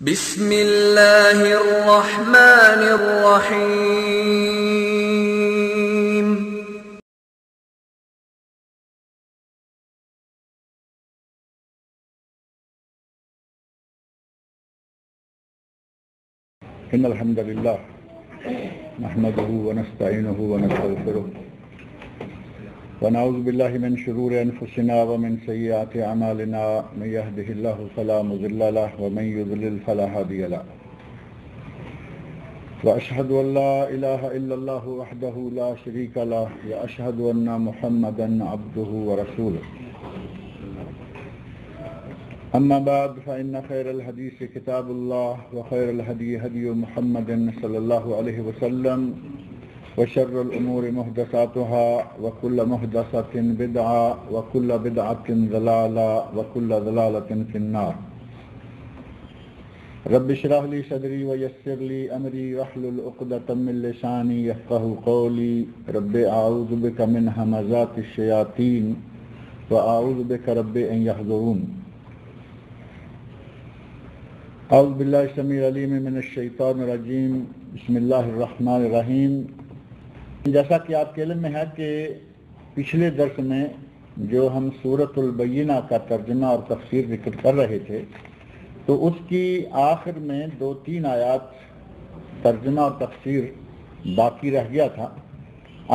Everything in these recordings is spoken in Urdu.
بسم اللہ الرحمن الرحیم۔ ان الحمد للہ نحمده ونستعینه ونستغفره ونعوذ باللہ من شرور انفسنا ومن سیئات اعمالنا من يهده الله فلا مضل له ومن يضلل فلا هادي له واشهد ان لا اله الا الله وحده لا شريك له واشهد ان محمدا عبده ورسوله اما بعد فان خير الحديث كتاب الله وخير الهدي هدي محمد صلى الله عليه وسلم وشر الأمور محدثاتها وكل محدثة بدعة وكل بدعة ضلالة وكل ضلالة في النار رب اشرح لي صدري ويسر لي أمري واحلل عقدة من لساني يفقهوا قولي رب أعوذ بك من همزات الشياطين وأعوذ بك رب أن يحضرون اعوذ باللہ السمیع العلیم من الشیطان الرجیم بسم اللہ الرحمن الرحیم۔ جیسا کہ آپ کے علم میں ہے کہ پچھلے درس میں جو ہم سورۃ البینہ کا ترجمہ اور تفسیر ذکر کر رہے تھے تو اس کی آخر میں 2-3 آیات ترجمہ اور تفسیر باقی رہ گیا تھا۔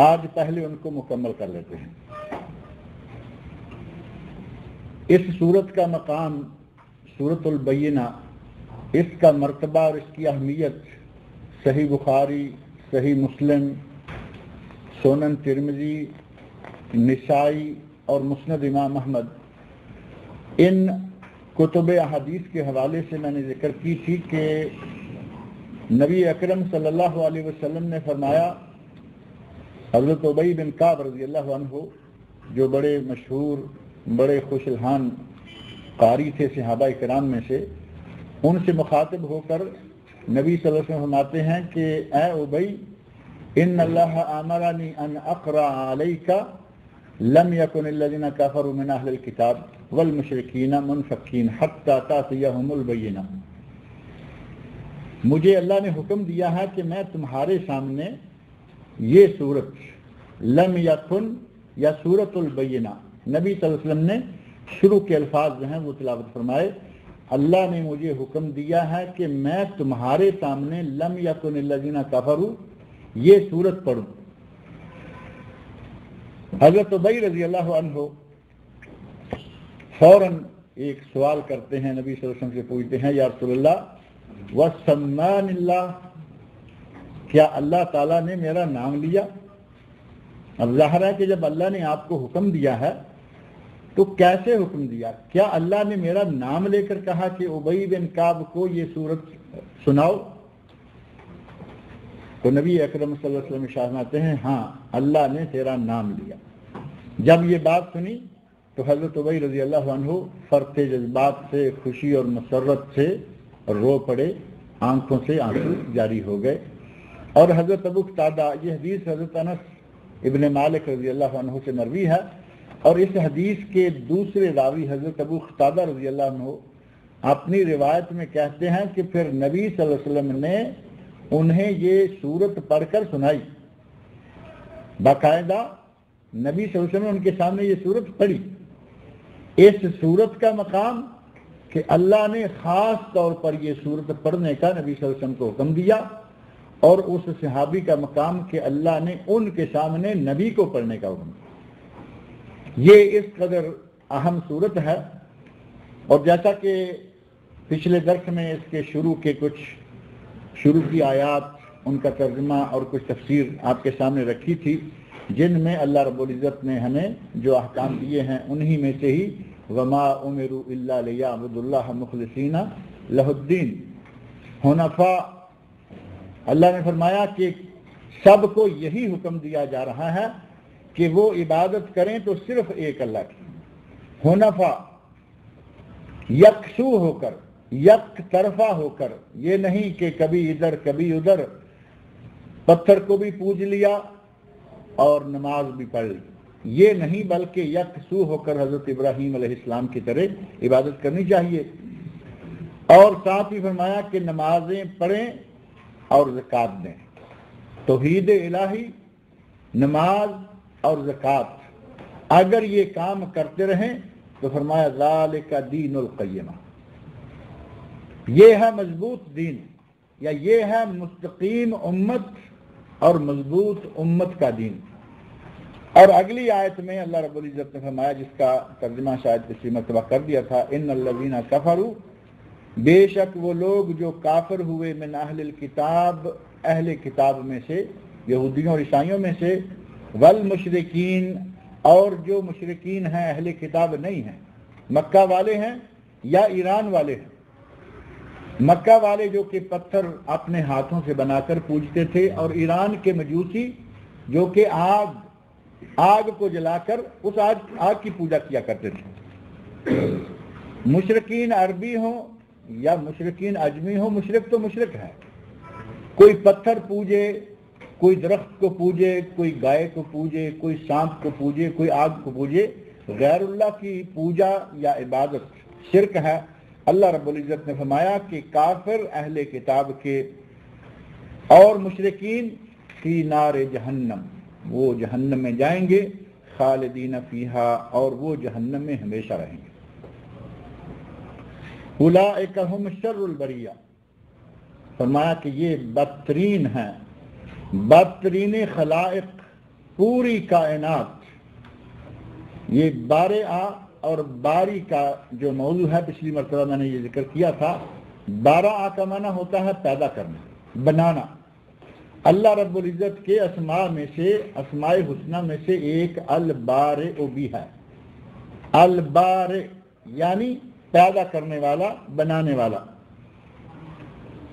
آج پہلے ان کو مکمل کر لیتے ہیں۔ اس سورت کا مقام سورۃ البینہ، اس کا مرتبہ اور اس کی اہمیت صحیح بخاری، صحیح مسلم، سنن ترمذی، نسائی اور مسند امام احمد، ان کتب احادیث کے حوالے سے میں نے ذکر کی تھی کہ نبی اکرم صلی اللہ علیہ وسلم نے فرمایا، حضرت ابی بن کعب رضی اللہ عنہ جو بڑے مشہور، بڑے خوش الحان قاری تھے صحابہ کرام میں سے، ان سے مخاطب ہو کر نبی صلی اللہ علیہ وسلم فرماتے ہیں کہ اے ابی، ان اللہ امرنی ان اقرأ علیک لم یکن الذین کفروا من اہل الکتاب والمشرکین منفکین حتی تأتیہم البینہ۔ مجھے اللہ نے حکم دیا ہے کہ میں تمہارے سامنے یہ سورت لم یکن یا سورۃ البینہ، نبی صلی اللہ علیہ وسلم نے شروع کے الفاظ جو ہیں وہ تلاوت فرمائے۔ اللہ نے مجھے حکم دیا ہے کہ میں تمہارے سامنے لم یکن الذین کفروا یہ سورت پڑھوں۔ حضرت ابی رضی اللہ عنہ فوراً ایک سوال کرتے ہیں، نبی صلی اللہ علیہ وسلم سے پوچھتے ہیں، یا رسول اللہ وسمان اللہ، کیا اللہ تعالیٰ نے میرا نام لیا؟ اب ظاہر ہے کہ جب اللہ نے آپ کو حکم دیا ہے تو کیسے حکم دیا؟ کیا اللہ نے میرا نام لے کر کہا کہ ابی بن کعب کو یہ سورت سناؤ؟ تو نبی اکرم صلی اللہ علیہ وسلم فرماتے ہیں ہاں، اللہ نے تیرا نام لیا۔ جب یہ بات سنی تو حضرت ابی رضی اللہ عنہ فرط جذبات سے، خوشی اور مسرت سے رو پڑے، آنکھوں سے آنسو جاری ہو گئے۔ اور حضرت ابو قتادہ، یہ حدیث حضرت انس ابن مالک رضی اللہ عنہ سے مروی ہے، اور اس حدیث کے دوسرے راوی حضرت ابو قتادہ رضی اللہ عنہ اپنی روایت میں کہتے ہیں کہ پھر نبی صلی اللہ علیہ وسلم نے انہیں یہ سورت پڑھ کر سنائی۔ باقاعدہ نبی صلی اللہ علیہ وسلم نے ان کے سامنے یہ سورت پڑھی۔ اس سورت کا مقام کہ اللہ نے خاص طور پر یہ سورت پڑھنے کا نبی صلی اللہ علیہ وسلم کو حکم دیا، اور اس صحابی کا مقام کہ اللہ نے ان کے سامنے نبی کو پڑھنے کا حکم دیا۔ یہ اس قدر اہم صورت ہے، اور جیسا کہ پچھلے درس میں اس کے شروع کی آیات، ان کا ترجمہ اور کچھ تفسیر آپ کے سامنے رکھی تھی، جن میں اللہ رب العزت نے ہمیں جو احکام دیے ہیں انہی میں سے ہی وما امروا الا لیعبدوا اللہ مخلصین لہ الدین حنفاء، اللہ نے فرمایا کہ سب کو یہی حکم دیا جا رہا ہے کہ وہ عبادت کریں تو صرف ایک اللہ کی، حنفاء، یکسو ہو کر، یک طرفہ ہو کر، یہ نہیں کہ کبھی ادھر کبھی ادھر، پتھر کو بھی پوج لیا اور نماز بھی پڑھ لی، یہ نہیں، بلکہ یکسو ہو کر حضرت ابراہیم علیہ السلام کی طرح عبادت کرنی چاہیے۔ اور ساتھ ہی فرمایا کہ نمازیں پڑھیں اور زکوٰۃ دیں. توحید الہی، نماز اور زکوٰۃ اگر یہ کام کرتے رہیں تو فرمایا ذالک دین القیمہ، یہ ہے مضبوط دین، یا یہ ہے مستقیم امت اور مضبوط امت کا دین. اور اگلی آیت میں اللہ رب العزت نے فرمایا، جس کا ترجمہ شاید پچھلی مرتبہ کر دیا تھا، ان الذین کفروا، بے شک وہ لوگ جو کافر ہوئے، من اہل الکتاب، اہل کتاب میں سے، یہودیوں اور عیسائیوں میں سے، والمشرکین، اور جو مشرکین ہیں اہل کتاب نہیں ہیں، مکہ والے ہیں یا ایران والے ہیں. مکہ والے جو کہ پتھر اپنے ہاتھوں سے بنا کر پوجتے تھے، اور ایران کے مجوسی جو کہ آگ کو جلا کر اس آگ کی پوجا کیا کرتے تھے. مشرکین عربی ہوں یا مشرکین اجمی ہوں، مشرک تو مشرک ہے. کوئی پتھر پوجے، کوئی درخت کو پوجے، کوئی گائے کو پوجے، کوئی سانپ کو پوجے، کوئی آگ کو پوجے، غیر اللہ کی پوجا یا عبادت شرک ہے. اللہ رب العزت نے فرمایا کہ کافر اہل کتاب کے اور مشرکین فی نار جہنم، وہ جہنم میں جائیں گے، خالدین فیہا، اور وہ جہنم میں ہمیشہ رہیں گے. اولئک ہم شر البریہ، فرمایا کہ یہ بدترین ہیں، بدترین خلائق، پوری کائنات. یہ بارے اور باری کا جو موضوع ہے، پچھلی مرتبہ میں نے یہ ذکر کیا تھا. بارہ کا معنی ہوتا ہے پیدا کرنا، بنانا. اللہ رب العزت کے اسماء میں سے، اسماء حسنہ میں سے ایک البارئ بھی ہے. البارئ یعنی پیدا کرنے والا، بنانے والا.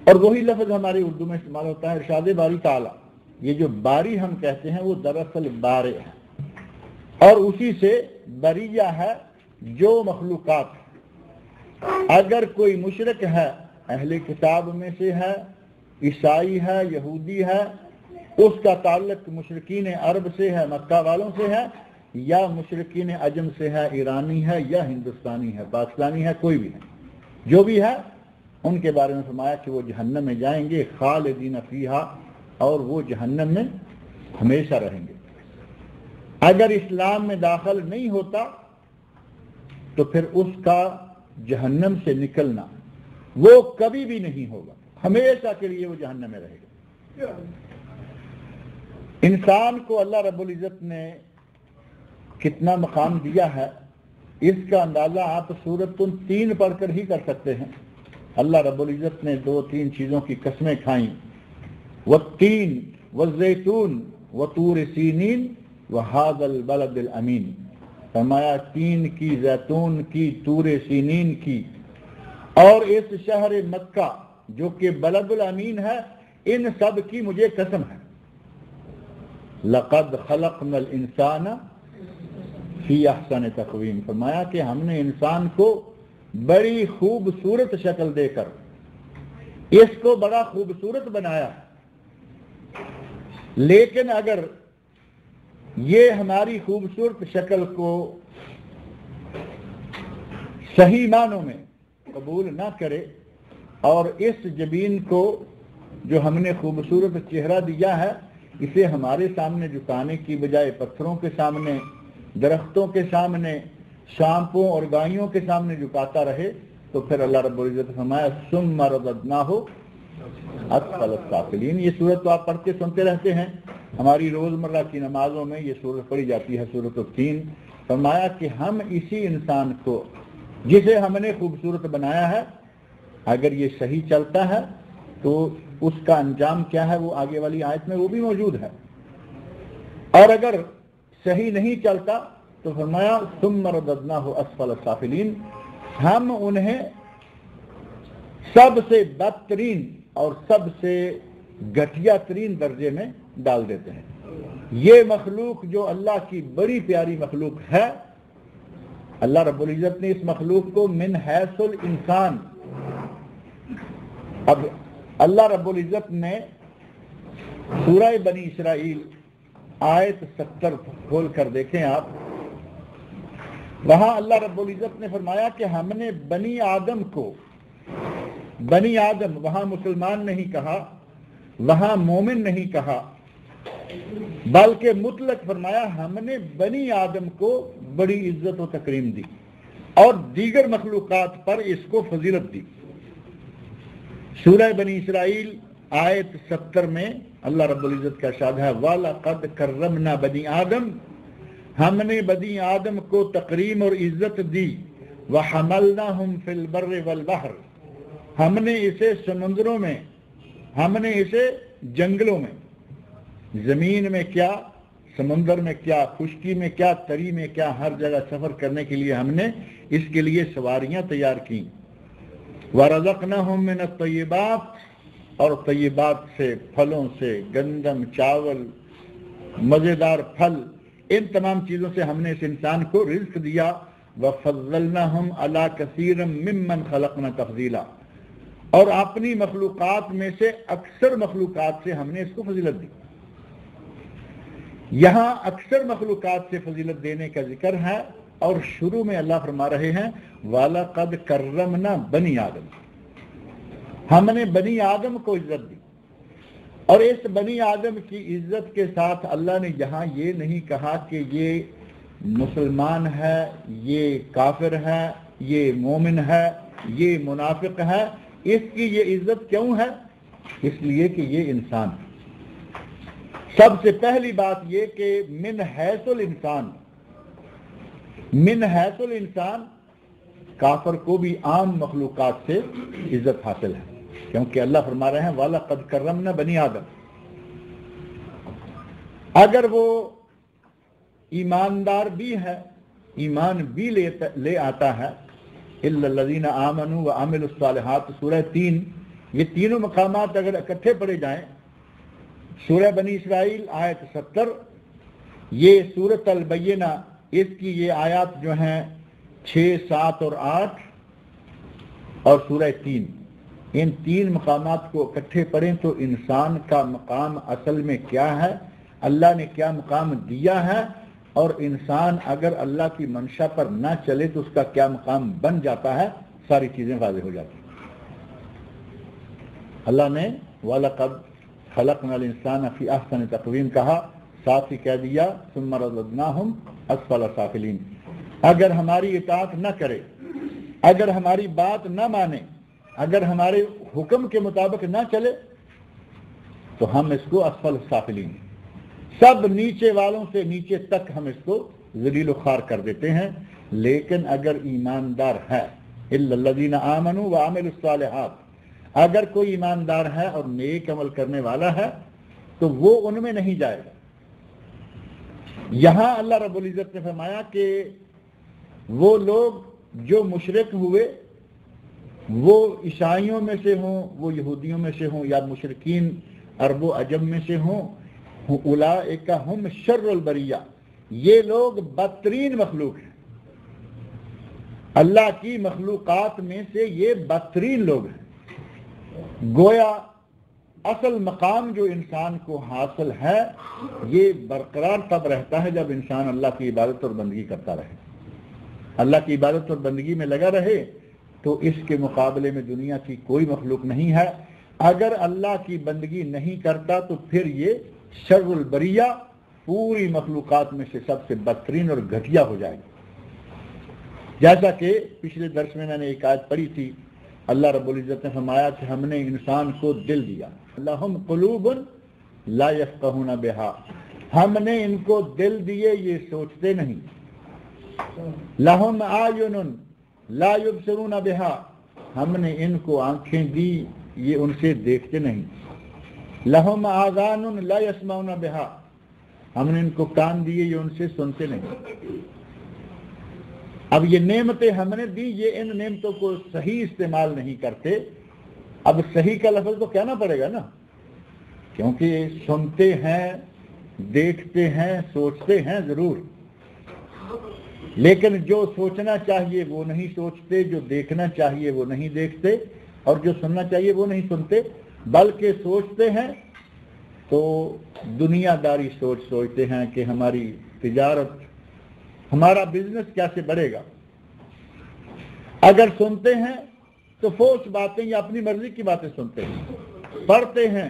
اور وہی لفظ ہماری اردو میں استعمال ہوتا ہے ارشاد باری تعالیٰ. یہ جو باری ہم کہتے ہیں وہ دراصل بارئ ہے، اور اسی سے بریہ ہے جو مخلوقات. اگر کوئی مشرک ہے، اہل کتاب میں سے ہے، عیسائی ہے، یہودی ہے، اس کا تعلق مشرکین عرب سے ہے، مکہ والوں سے ہے، یا مشرکین عجم سے ہے، ایرانی ہے یا ہندوستانی ہے، پاکستانی ہے، کوئی بھی ہے، جو بھی ہے، ان کے بارے میں فرمایا کہ وہ جہنم میں جائیں گے، خالدین فیہا، اور وہ جہنم میں ہمیشہ رہیں گے. اگر اسلام میں داخل نہیں ہوتا تو پھر اس کا جہنم سے نکلنا وہ کبھی بھی نہیں ہوگا، ہمیشہ کے لیے وہ جہنم میں رہے گا. انسان کو اللہ رب العزت نے کتنا مقام دیا ہے، اس کا اندازہ آپ سورۃ 3 پڑھ کر ہی کر سکتے ہیں. اللہ رب العزت نے 2-3 چیزوں کی قسمیں کھائیں، والتین والزیتون وطور سینین وہذا البلد الامین. فرمایا تین کی، زیتون کی، طور سینین کی، اور اس شہر مکہ جو کہ بلد الامین ہے، ان سب کی مجھے قسم ہے. لقد خلقنا الانسان فی احسن تقویم. فرمایا کہ ہم نے انسان کو بڑی خوبصورت شکل دے کر اس کو بڑا خوبصورت بنایا. لیکن اگر یہ ہماری خوبصورت شکل کو صحیح معنوں میں قبول نہ کرے، اور اس جبین کو جو ہم نے خوبصورت چہرہ دیا ہے اسے ہمارے سامنے جھکانے کی بجائے پتھروں کے سامنے، درختوں کے سامنے، سانپوں اور گائیوں کے سامنے جھکاتا رہے، تو پھر اللہ رب العزت نے فرمایا ثم رددناہ اسفل السافلین. یہ سورت تو آپ پڑھتے سنتے رہتے ہیں، ہماری روزمرہ کی نمازوں میں یہ سورت پڑھی جاتی ہے، سورۃ 3. فرمایا کہ ہم اسی انسان کو جسے ہم نے خوبصورت بنایا ہے، اگر یہ صحیح چلتا ہے تو اس کا انجام کیا ہے وہ آگے والی آیت میں وہ بھی موجود ہے، اور اگر صحیح نہیں چلتا تو فرمایا ثم رددناہ اسفل السافلین، ہم انہیں سب سے بدترین اور سب سے گھٹیا ترین درجے میں ڈال دیتے ہیں. یہ مخلوق جو اللہ کی بڑی پیاری مخلوق ہے، اللہ رب العزت نے اس مخلوق کو من حیث الانسان، اب اللہ رب العزت نے سورہ بنی اسرائیل آیت 70 کھول کر دیکھیں آپ، وہاں اللہ رب العزت نے فرمایا کہ ہم نے بنی آدم کو بنی آدم وہاں مسلمان نہیں کہا، وہاں مومن نہیں کہا، بلکہ مطلق فرمایا ہم نے بنی آدم کو بڑی عزت و تکریم دی اور دیگر مخلوقات پر اس کو فضیلت دی۔ سورہ بنی اسرائیل آیت 70 میں اللہ رب العزت کا ارشاد ہے وَلَقَدْ كَرَّمْنَا بَنِي آدم، ہم نے بنی آدم کو تکریم اور عزت دی، وَحَمَلْنَاهُمْ فِي الْبَرِّ وَالْبَحْرِ، ہم نے اسے سمندروں میں، ہم نے اسے جنگلوں میں، زمین میں کیا، سمندر میں کیا، خشکی میں کیا، تری میں کیا، ہر جگہ سفر کرنے کے لیے ہم نے اس کے لیے سواریاں تیار کی۔ وَرَزَقْنَاهُمْ مِنَ الطَّيِّبَاتِ، اور طیبات سے، پھلوں سے، گندم، چاول، مزیدار پھل، ان تمام چیزوں سے ہم نے اس انسان کو رزق دیا۔ وَفَضَّلْنَاهُمْ عَلَى كَثِيرٍ مِّمَّنْ خَلَقْنَا تَفْضِيلًا، اور اپنی مخلوقات میں سے اکثر مخلوقات سے ہم نے اس کو فضیلت دی۔ یہاں اکثر مخلوقات سے فضیلت دینے کا ذکر ہے، اور شروع میں اللہ فرما رہے ہیں وَلَقَدْ كَرَّمْنَا بَنِي آدم، ہم نے بنی آدم کو عزت دی۔ اور اس بنی آدم کی عزت کے ساتھ اللہ نے یہاں یہ نہیں کہا کہ یہ مسلمان ہے، یہ کافر ہے، یہ مومن ہے، یہ منافق ہے۔ اس کی یہ عزت کیوں ہے؟ اس لیے کہ یہ انسان ہے۔ سب سے پہلی بات یہ کہ من حیث الانسان، من حیث الانسان کافر کو بھی عام مخلوقات سے عزت حاصل ہے، کیونکہ اللہ فرما رہے ہیں وَلَقَدْ كَرَّمْنَا بَنِي آدم۔ اگر وہ ایماندار بھی ہے، ایمان بھی لے آتا ہے، إِلَّا الَّذِينَ آمَنُوا وَعَمِلُوا الصَّالِحَاتِ سورہ 3، یہ تینوں مقامات اگر اکٹھے پڑھے جائیں، سورہ بنی اسرائیل آیت 70، یہ سورۃ البینہ اس کی یہ آیات جو ہیں 6، 7 اور 8، اور سورہ 3، ان تین مقامات کو اکٹھے پڑھیں تو انسان کا مقام اصل میں کیا ہے، اللہ نے کیا مقام دیا ہے، اور انسان اگر اللہ کی منشا پر نہ چلے تو اس کا کیا مقام بن جاتا ہے، ساری چیزیں واضح ہو جاتی ہیں۔ اللہ نے وَلَقَدْ خَلَقْنَا الْإِنسَانَ فِي أَحْسَنِ تَقْوِيمٍ کہا، ساتھ ہی کہہ دیا ثُمَّ رَدَدْنَاهُمْ أَسْفَلَ سَافِلِينَ، اگر ہماری اطاعت نہ کرے، اگر ہماری بات نہ مانے، اگر ہمارے حکم کے مطابق نہ چلے تو ہم اس کو اسفل سافلین، سب نیچے والوں سے نیچے تک ہم اس کو ذلیل و خوار کر دیتے ہیں۔ لیکن اگر ایماندار ہے، الا الذین آمنوا وعملوا الصالحات، اگر کوئی ایماندار ہے اور نیک عمل کرنے والا ہے تو وہ ان میں نہیں جائے گا۔ یہاں اللہ رب العزت نے فرمایا کہ وہ لوگ جو مشرک ہوئے، وہ عیسائیوں میں سے ہوں، وہ یہودیوں میں سے ہوں، یا مشرکین عرب و عجم میں سے ہوں، اولئک ہم شر البریہ، یہ لوگ بدترین مخلوق ہیں، اللہ کی مخلوقات میں سے یہ بدترین لوگ ہیں۔ گویا اصل مقام جو انسان کو حاصل ہے یہ برقرار تب رہتا ہے جب انسان اللہ کی عبادت اور بندگی کرتا رہے، اللہ کی عبادت اور بندگی میں لگا رہے، تو اس کے مقابلے میں دنیا کی کوئی مخلوق نہیں ہے۔ اگر اللہ کی بندگی نہیں کرتا تو پھر یہ شر البریہ، پوری مخلوقات میں سے سب سے بدترین اور گھٹیا ہو جائے گا۔ جیسا کہ پچھلے درس میں نے ایک آیت پڑھی تھی، اللہ رب العزت نے فرمایا کہ ہم نے انسان کو دل دیا، لہم قلوب لا یفقہون بہا، ہم نے ان کو دل دیے یہ سوچتے نہیں، لہم اعین لا یبصرون بہا، ہم نے ان کو آنکھیں دی یہ ان سے دیکھتے نہیں، لہم آذان لا یسمعون بہا، ہم نے ان کو کان دیے یہ ان سے سنتے نہیں۔ اب یہ نعمتیں ہم نے دی، یہ ان نعمتوں کو صحیح استعمال نہیں کرتے۔ اب صحیح کا لفظ تو کہنا پڑے گا نا، کیونکہ سنتے ہیں، دیکھتے ہیں، سوچتے ہیں ضرور، لیکن جو سوچنا چاہیے وہ نہیں سوچتے، جو دیکھنا چاہیے وہ نہیں دیکھتے، اور جو سننا چاہیے وہ نہیں سنتے، بلکہ سوچتے ہیں تو دنیا داری سوچتے ہیں کہ ہماری تجارت، ہمارا بزنس کیسے بڑھے گا۔ اگر سنتے ہیں تو فوش باتیں یا اپنی مرضی کی باتیں سنتے ہیں، پڑھتے ہیں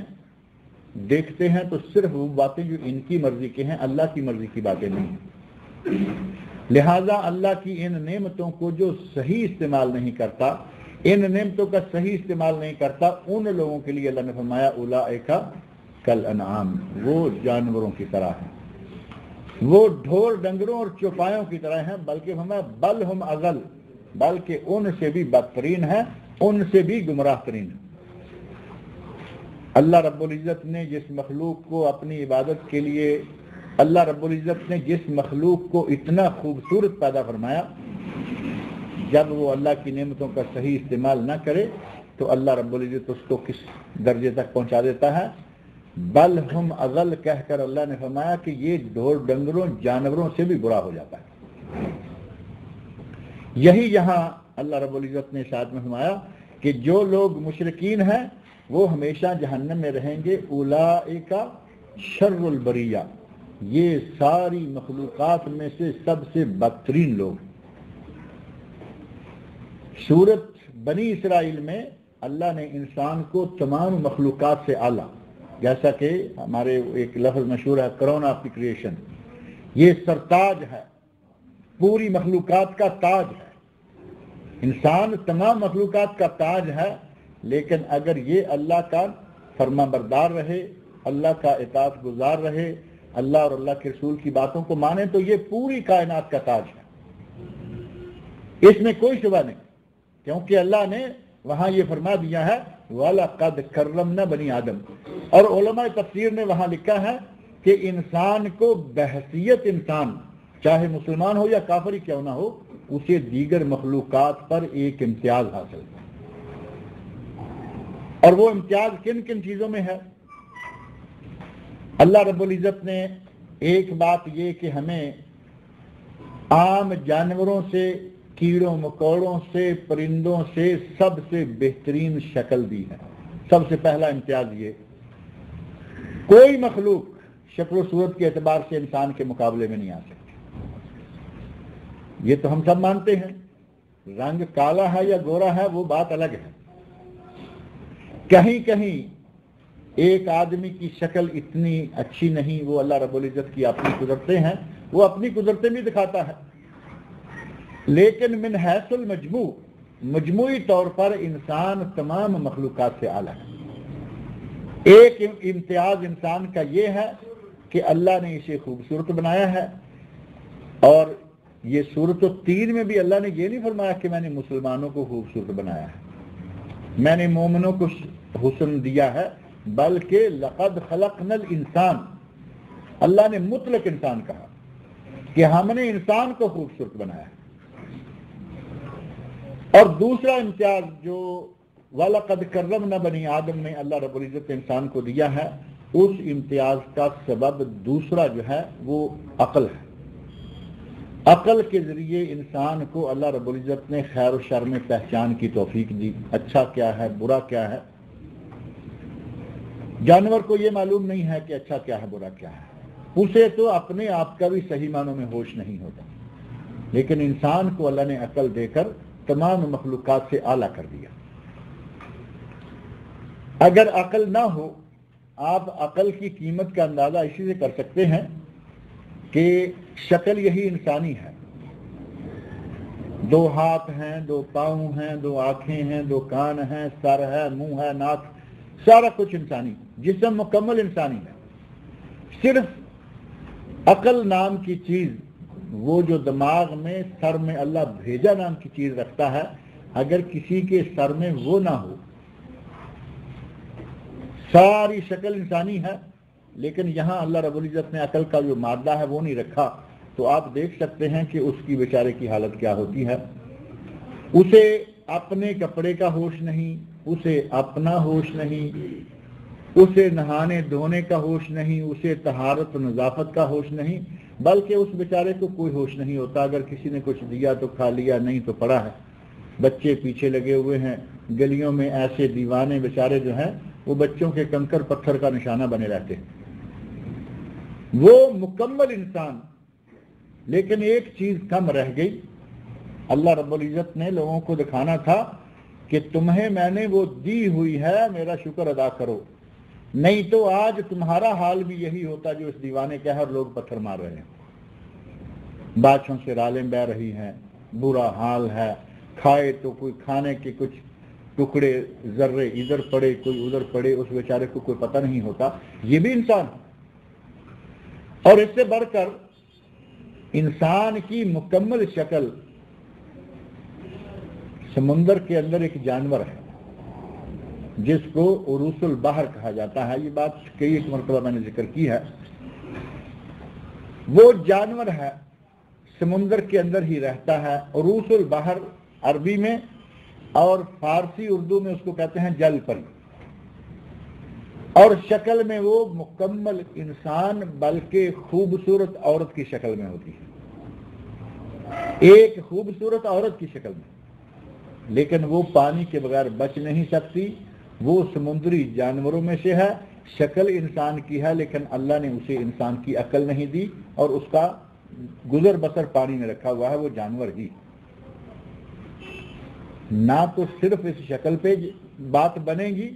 دیکھتے ہیں تو صرف وہ باتیں جو ان کی مرضی کے ہیں، اللہ کی مرضی کی باتیں نہیں ہیں۔ لہذا اللہ کی ان نعمتوں کو جو صحیح استعمال نہیں کرتا، ان نعمتوں کا صحیح استعمال نہیں کرتا، ان لوگوں کے لیے اللہ نے فرمایا اولئک کالانعام، وہ جانوروں کی طرح ہیں، وہ ڈھور ڈنگروں اور چوپایوں کی طرح ہیں، بلکہ فرمایا بل ہم اضل، بلکہ ان سے بھی بدترین ہیں، ان سے بھی گمراہ ترین ہیں۔ اللہ رب العزت نے جس مخلوق کو اپنی عبادت کے لیے، اللہ رب العزت نے جس مخلوق کو اتنا خوبصورت پیدا فرمایا، جب وہ اللہ کی نعمتوں کا صحیح استعمال نہ کرے تو اللہ رب العزت اس کو کس درجے تک پہنچا دیتا ہے؟ بل ہم اضل کہہ کر اللہ نے فرمایا کہ یہ ڈھور ڈنگروں جانوروں سے بھی برا ہو جاتا ہے۔ یہی یہاں اللہ رب العزت نے ارشاد میں فرمایا کہ جو لوگ مشرکین ہیں وہ ہمیشہ جہنم میں رہیں گے، اولئک شر البریہ، یہ ساری مخلوقات میں سے سب سے بدترین لوگ۔ سورت بنی اسرائیل میں اللہ نے انسان کو تمام مخلوقات سے اعلیٰ، جیسا کہ ہمارے ایک لفظ مشہور ہے کرون آف دی کریشن، یہ سرتاج ہے، پوری مخلوقات کا تاج ہے۔ انسان تمام مخلوقات کا تاج ہے، لیکن اگر یہ اللہ کا فرما بردار رہے، اللہ کا اطاعت گزار رہے، اللہ اور اللہ کے رسول کی باتوں کو مانے تو یہ پوری کائنات کا تاج ہے، اس میں کوئی شبہ نہیں، کیونکہ اللہ نے وہاں یہ فرما دیا ہے وَلَقَدْ كَرَّمْنَا بَنِي آدم، اور علماء تفسیر نے وہاں لکھا ہے کہ انسان کو بحیثیت انسان، چاہے مسلمان ہو یا کافر ہی کیوں نہ ہو، اسے دیگر مخلوقات پر ایک امتیاز حاصل ہے، اور وہ امتیاز کن کن چیزوں میں ہے؟ اللہ رب العزت نے ایک بات یہ کہ ہمیں عام جانوروں سے، کیڑوں مکوڑوں سے، پرندوں سے سب سے بہترین شکل دی ہے۔ سب سے پہلا امتیاز یہ، کوئی مخلوق شکل و صورت کے اعتبار سے انسان کے مقابلے میں نہیں آ سکتی، یہ تو ہم سب مانتے ہیں، رنگ کالا ہے یا گورا ہے وہ بات الگ ہے، کہیں کہیں ایک آدمی کی شکل اتنی اچھی نہیں، وہ اللہ رب العزت کی اپنی قدرتیں ہیں، وہ اپنی قدرتیں بھی دکھاتا ہے، لیکن من حیث المجموع، مجموعی طور پر انسان تمام مخلوقات سے اعلیٰ ہے۔ ایک امتیاز انسان کا یہ ہے کہ اللہ نے اسے خوبصورت بنایا ہے، اور یہ سورۃ التین میں بھی اللہ نے یہ نہیں فرمایا کہ میں نے مسلمانوں کو خوبصورت بنایا ہے، میں نے مومنوں کو حسن دیا ہے، بلکہ لقد خلقنا الانسان، اللہ نے مطلق انسان کہا کہ ہم نے انسان کو خوبصورت بنایا ہے۔ اور دوسرا امتیاز جو وَلَقَدْ كَرَّمْنَا بَنِي آدم میں اللہ رب العزت نے انسان کو دیا ہے، اس امتیاز کا سبب دوسرا جو ہے وہ عقل ہے۔ عقل کے ذریعے انسان کو اللہ رب العزت نے خیر و شر میں پہچان کی توفیق دی، اچھا کیا ہے برا کیا ہے۔ جانور کو یہ معلوم نہیں ہے کہ اچھا کیا ہے برا کیا ہے، اسے تو اپنے آپ کا بھی صحیح معنوں میں ہوش نہیں ہوتا، لیکن انسان کو اللہ نے عقل دے کر تمام مخلوقات سے اعلیٰ کر دیا۔ اگر عقل نہ ہو، آپ عقل کی قیمت کا اندازہ اسی سے کر سکتے ہیں کہ شکل یہی انسانی ہے، 2 ہاتھ ہیں، 2 پاؤں ہیں، 2 آنکھیں ہیں، 2 کان ہیں، سر ہے، منہ ہے، ناک، سارا کچھ انسانی، جسم مکمل انسانی ہے۔ صرف عقل نام کی چیز، وہ جو دماغ میں سر میں اللہ بھیجا نام کی چیز رکھتا ہے، اگر کسی کے سر میں وہ نہ ہو، ساری شکل انسانی ہے، لیکن یہاں اللہ رب العزت نے عقل کا جو مادہ ہے وہ نہیں رکھا، تو آپ دیکھ سکتے ہیں کہ اس کی بیچارے کی حالت کیا ہوتی ہے۔ اسے اپنے کپڑے کا ہوش نہیں، اسے اپنا ہوش نہیں، اسے نہانے دھونے کا ہوش نہیں، اسے طہارت و نظافت کا ہوش نہیں، بلکہ اس بیچارے کو کوئی ہوش نہیں ہوتا، اگر کسی نے کچھ دیا تو کھا لیا، نہیں تو پڑا ہے۔ بچے پیچھے لگے ہوئے ہیں، گلیوں میں ایسے دیوانے بیچارے جو ہیں وہ بچوں کے کنکر پتھر کا نشانہ بنے رہتے ہیں۔ وہ مکمل انسان، لیکن ایک چیز کم رہ گئی، اللہ رب العزت نے لوگوں کو دکھانا تھا کہ تمہیں میں نے وہ دی ہوئی ہے، میرا شکر ادا کرو، نہیں تو آج تمہارا حال بھی یہی ہوتا جو اس دیوانے کا ہے اور لوگ پتھر مار رہے ہیں، بادشاہوں سے رالیں بہ رہی ہیں، برا حال ہے، کھائے تو کوئی کھانے کے کچھ ٹکڑے ذرے ادھر پڑے کوئی ادھر پڑے، اس بیچارے کو کوئی پتہ نہیں ہوتا۔ یہ بھی انسان ہے، اور اس سے بڑھ کر انسان کی مکمل شکل سمندر کے اندر ایک جانور ہے جس کو عروس البحر کہا جاتا ہے، یہ بات کئی ایک مرتبہ میں نے ذکر کی ہے۔ وہ جانور ہے، سمندر کے اندر ہی رہتا ہے، عروس البحر عربی میں اور فارسی اردو میں اس کو کہتے ہیں جل پری، اور شکل میں وہ مکمل انسان بلکہ خوبصورت عورت کی شکل میں ہوتی ہے، ایک خوبصورت عورت کی شکل میں، لیکن وہ پانی کے بغیر بچ نہیں سکتی، وہ سمندری جانوروں میں سے ہے، شکل انسان کی ہے لیکن اللہ نے اسے انسان کی عقل نہیں دی اور اس کا گزر بسر پانی میں رکھا ہوا ہے، وہ جانور ہی۔ نہ تو صرف اس شکل پہ بات بنے گی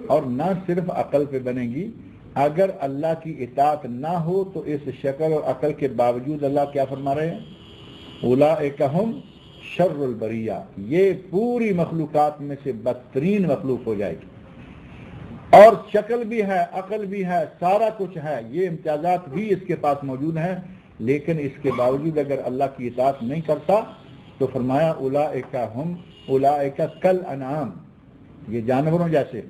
اور نہ صرف عقل پہ بنے گی، اگر اللہ کی اطاعت نہ ہو تو اس شکل اور عقل کے باوجود اللہ کیا فرما رہے ہیں؟ اولئک ہم شر البریہ، یہ پوری مخلوقات میں سے بدترین مخلوق ہو جائے گی، اور شکل بھی ہے، عقل بھی ہے، سارا کچھ ہے، یہ امتیازات بھی اس کے پاس موجود ہیں، لیکن اس کے باوجود اگر اللہ کی اطاعت نہیں کرتا تو فرمایا اولئک کالانعام، یہ جانوروں جیسے،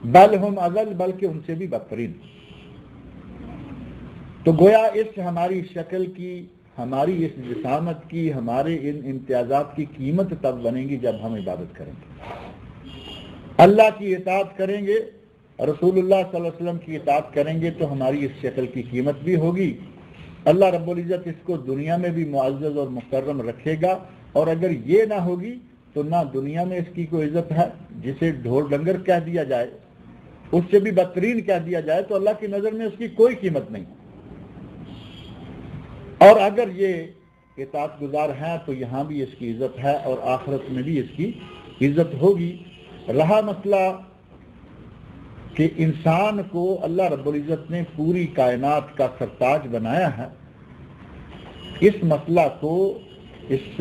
بل ہم اضل، بلکہ ان سے بھی بدترین۔ تو گویا اس ہماری شکل کی، ہماری اس جسامت کی، ہمارے ان امتیازات کی قیمت تب بنے گی جب ہم عبادت کریں گے، اللہ کی اطاعت کریں گے، رسول اللہ صلی اللہ علیہ وسلم کی اطاعت کریں گے تو ہماری اس شکل کی قیمت بھی ہوگی، اللہ رب العزت اس کو دنیا میں بھی معزز اور مکرم رکھے گا، اور اگر یہ نہ ہوگی تو نہ دنیا میں اس کی کوئی عزت ہے، جسے ڈھور ڈنگر کہہ دیا جائے، اس سے بھی بدترین کہہ دیا جائے تو اللہ کی نظر میں اس کی کوئی قیمت نہیں، اور اگر یہ اطاعت گزار ہیں تو یہاں بھی اس کی عزت ہے اور آخرت میں بھی اس کی عزت ہوگی۔ رہا مسئلہ کہ انسان کو اللہ رب العزت نے پوری کائنات کا سرتاج بنایا ہے، اس مسئلہ کو اس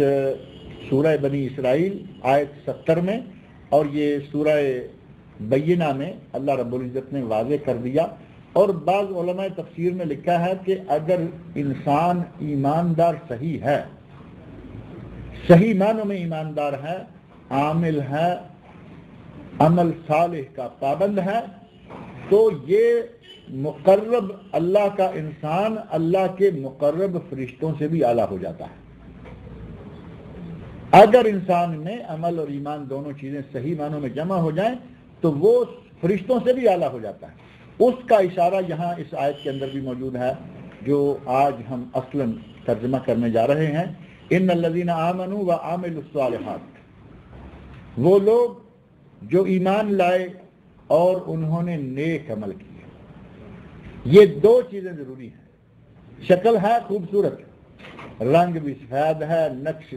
سورہ بنی اسرائیل آیت 70 میں اور یہ سورہ بینہ میں اللہ رب العزت نے واضح کر دیا، اور بعض علماء تفسیر میں لکھا ہے کہ اگر انسان ایماندار صحیح ہے، صحیح معنوں میں ایماندار ہے، عامل ہے، عمل صالح کا پابند ہے، تو یہ مقرب اللہ کا انسان اللہ کے مقرب فرشتوں سے بھی اعلیٰ ہو جاتا ہے۔ اگر انسان میں عمل اور ایمان دونوں چیزیں صحیح معنوں میں جمع ہو جائیں تو وہ فرشتوں سے بھی اعلیٰ ہو جاتا ہے۔ اس کا اشارہ یہاں اس آیت کے اندر بھی موجود ہے جو آج ہم اصلاً ترجمہ کرنے جا رہے ہیں، ان الذین آمنوا وعملوا الصالحات، وہ لوگ جو ایمان لائے اور انہوں نے نیک عمل کیے۔ یہ دو چیزیں ضروری ہیں، شکل ہے خوبصورت، رنگ بھی سفید ہے، نقش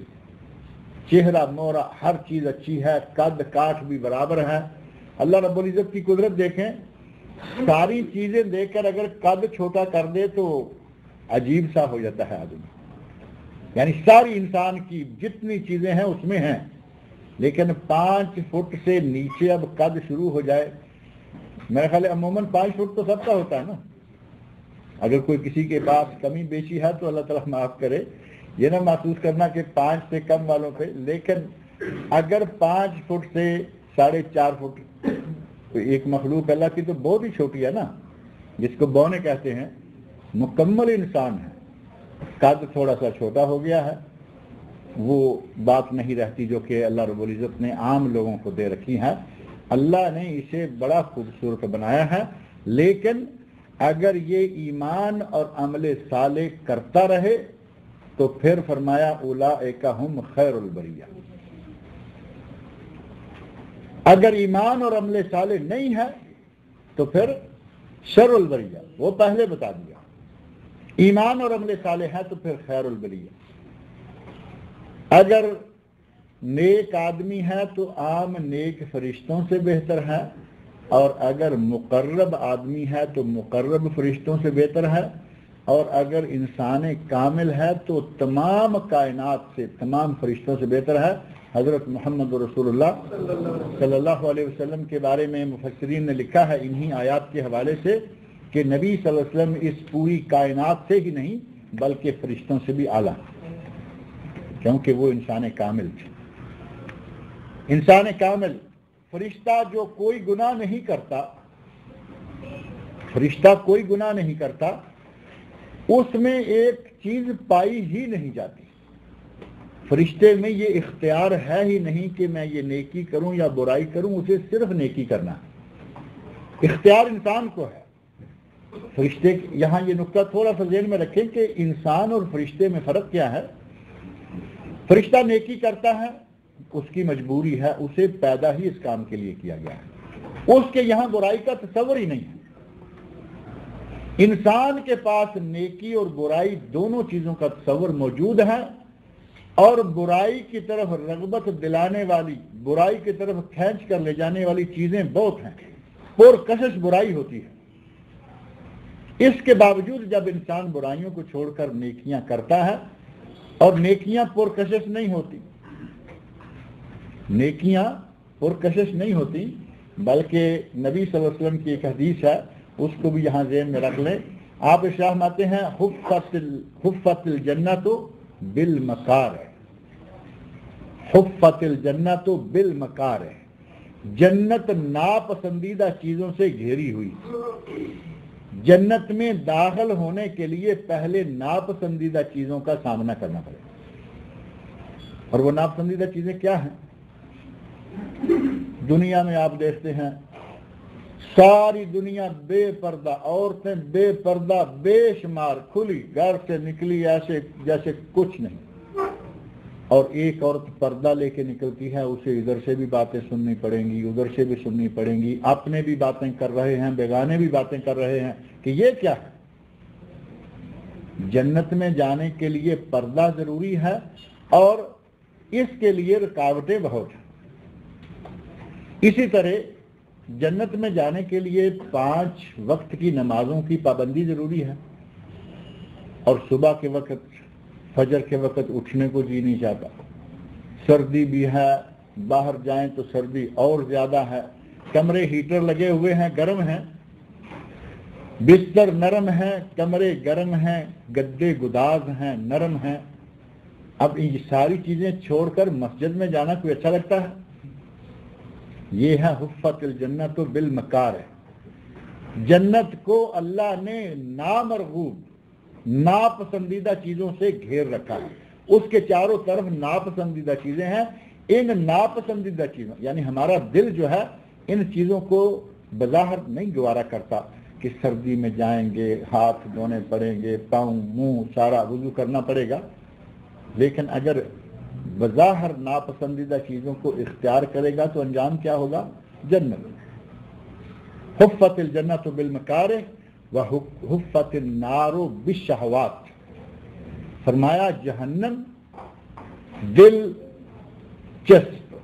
چہرہ مورا ہر چیز اچھی ہے، قد کاٹ بھی برابر ہے، اللہ رب العزت کی قدرت دیکھیں، ساری چیزیں دیکھ کر اگر قد چھوٹا کر دے تو عجیب سا ہو جاتا ہے آدمی، یعنی ساری انسان کی جتنی چیزیں ہیں اس میں ہیں، لیکن 5 فٹ سے نیچے اب قد شروع ہو جائے، میرے خیال عموماً 5 فٹ تو سب کا ہوتا ہے نا، اگر کوئی کسی کے پاس کمی بیشی ہے تو اللہ تعالیٰ معاف کرے، یہ نہ محسوس کرنا کہ 5 سے کم والوں پہ، لیکن اگر 5 فٹ سے 4.5 فٹ، تو ایک مخلوق اللہ کی تو بہت ہی چھوٹی ہے نا، جس کو بونے کہتے ہیں، مکمل انسان ہے، قد تھوڑا سا چھوٹا ہو گیا ہے، وہ بات نہیں رہتی جو کہ اللہ رب العزت نے عام لوگوں کو دے رکھی ہے، اللہ نے اسے بڑا خوبصورت بنایا ہے، لیکن اگر یہ ایمان اور عمل صالح کرتا رہے تو پھر فرمایا اولئک ہم خیر البریہ، اگر ایمان اور عمل صالح نہیں ہے تو پھر شر البریہ، وہ پہلے بتا دیا، ایمان اور عمل صالح ہے تو پھر خیر البریہ۔ اگر نیک آدمی ہے تو عام نیک فرشتوں سے بہتر ہے، اور اگر مقرب آدمی ہے تو مقرب فرشتوں سے بہتر ہے، اور اگر انسان کامل ہے تو تمام کائنات سے، تمام فرشتوں سے بہتر ہے۔ حضرت محمد رسول اللہ صلی اللہ علیہ وسلم کے بارے میں مفسرین نے لکھا ہے انہی آیات کے حوالے سے کہ نبی صلی اللہ علیہ وسلم اس پوری کائنات سے ہی نہیں بلکہ فرشتوں سے بھی اعلیٰ، کیونکہ وہ انسان کامل تھے۔ انسان کامل، فرشتہ جو کوئی گناہ نہیں کرتا، فرشتہ کوئی گناہ نہیں کرتا، اس میں ایک چیز پائی ہی نہیں جاتی۔ فرشتے میں یہ اختیار ہے ہی نہیں کہ میں یہ نیکی کروں یا برائی کروں، اسے صرف نیکی کرنا ہے، اختیار انسان کو ہے۔ فرشتے، یہاں یہ نقطہ تھوڑا سا ذہن میں رکھیں کہ انسان اور فرشتے میں فرق کیا ہے۔ فرشتہ نیکی کرتا ہے، اس کی مجبوری ہے، اسے پیدا ہی اس کام کے لیے کیا گیا ہے، اس کے یہاں برائی کا تصور ہی نہیں ہے۔ انسان کے پاس نیکی اور برائی دونوں چیزوں کا تصور موجود ہے، اور برائی کی طرف رغبت دلانے والی، برائی کی طرف کھینچ کر لے جانے والی چیزیں بہت ہیں، پرکشش برائی ہوتی ہے۔ اس کے باوجود جب انسان برائیوں کو چھوڑ کر نیکیاں کرتا ہے، اور نیکیاں پرکشش نہیں ہوتی، نیکیاں پرکشش نہیں ہوتی، بلکہ نبی صلی اللہ علیہ وسلم کی ایک حدیث ہے، اس کو بھی یہاں ذہن میں رکھ لیں۔ آپ ارشاد فرماتے ہیں حفت الجنت بالمکار، حفت الجنت بالمکار، جنت ناپسندیدہ چیزوں سے گھیری ہوئی۔ جنت میں داخل ہونے کے لیے پہلے ناپسندیدہ چیزوں کا سامنا کرنا پڑے گا، اور وہ ناپسندیدہ چیزیں کیا ہیں؟ دنیا میں آپ دیکھتے ہیں ساری دنیا بے پردہ، عورتیں بے پردہ بے شمار، کھلی گھر سے نکلی ایسے جیسے کچھ نہیں، اور ایک عورت پردہ لے کے نکلتی ہے، اسے ادھر سے بھی باتیں سننی پڑیں گی، ادھر سے بھی سننی پڑیں گی، اپنے بھی باتیں کر رہے ہیں، بیگانے بھی باتیں کر رہے ہیں کہ یہ کیا ہے۔ جنت میں جانے کے لیے پردہ ضروری ہے، اور اس کے لیے رکاوٹیں بہت ہیں۔ اسی طرح جنت میں جانے کے لیے 5 وقت کی نمازوں کی پابندی ضروری ہے، اور صبح کے وقت، فجر کے وقت اٹھنے کو جی نہیں چاہتا، سردی بھی ہے، باہر جائیں تو سردی اور زیادہ ہے، کمرے ہیٹر لگے ہوئے ہیں، گرم ہیں، بستر نرم ہیں، کمرے گرم ہیں، گدے گداز ہیں، نرم ہیں۔ اب یہ ساری چیزیں چھوڑ کر مسجد میں جانا کوئی اچھا لگتا ہے؟ یہ ہے حفت الجنت بالمکار ہے۔ جنت کو اللہ نے نامرغوب، ناپسندیدہ چیزوں سے گھیر رکھا ہے، اس کے چاروں طرف ناپسندیدہ چیزیں ہیں۔ ان ناپسندیدہ چیزوں، یعنی ہمارا دل جو ہے ان چیزوں کو بظاہر نہیں گوارا کرتا کہ سردی میں جائیں گے، ہاتھ دھونے پڑیں گے، پاؤں منہ سارا وضو کرنا پڑے گا، لیکن اگر بظاہر ناپسندیدہ چیزوں کو اختیار کرے گا تو انجام کیا ہوگا؟ جنت۔ حفت الجنت بالمکارہ وحفت النار بالشہوات، فرمایا جہنم دل چسپ،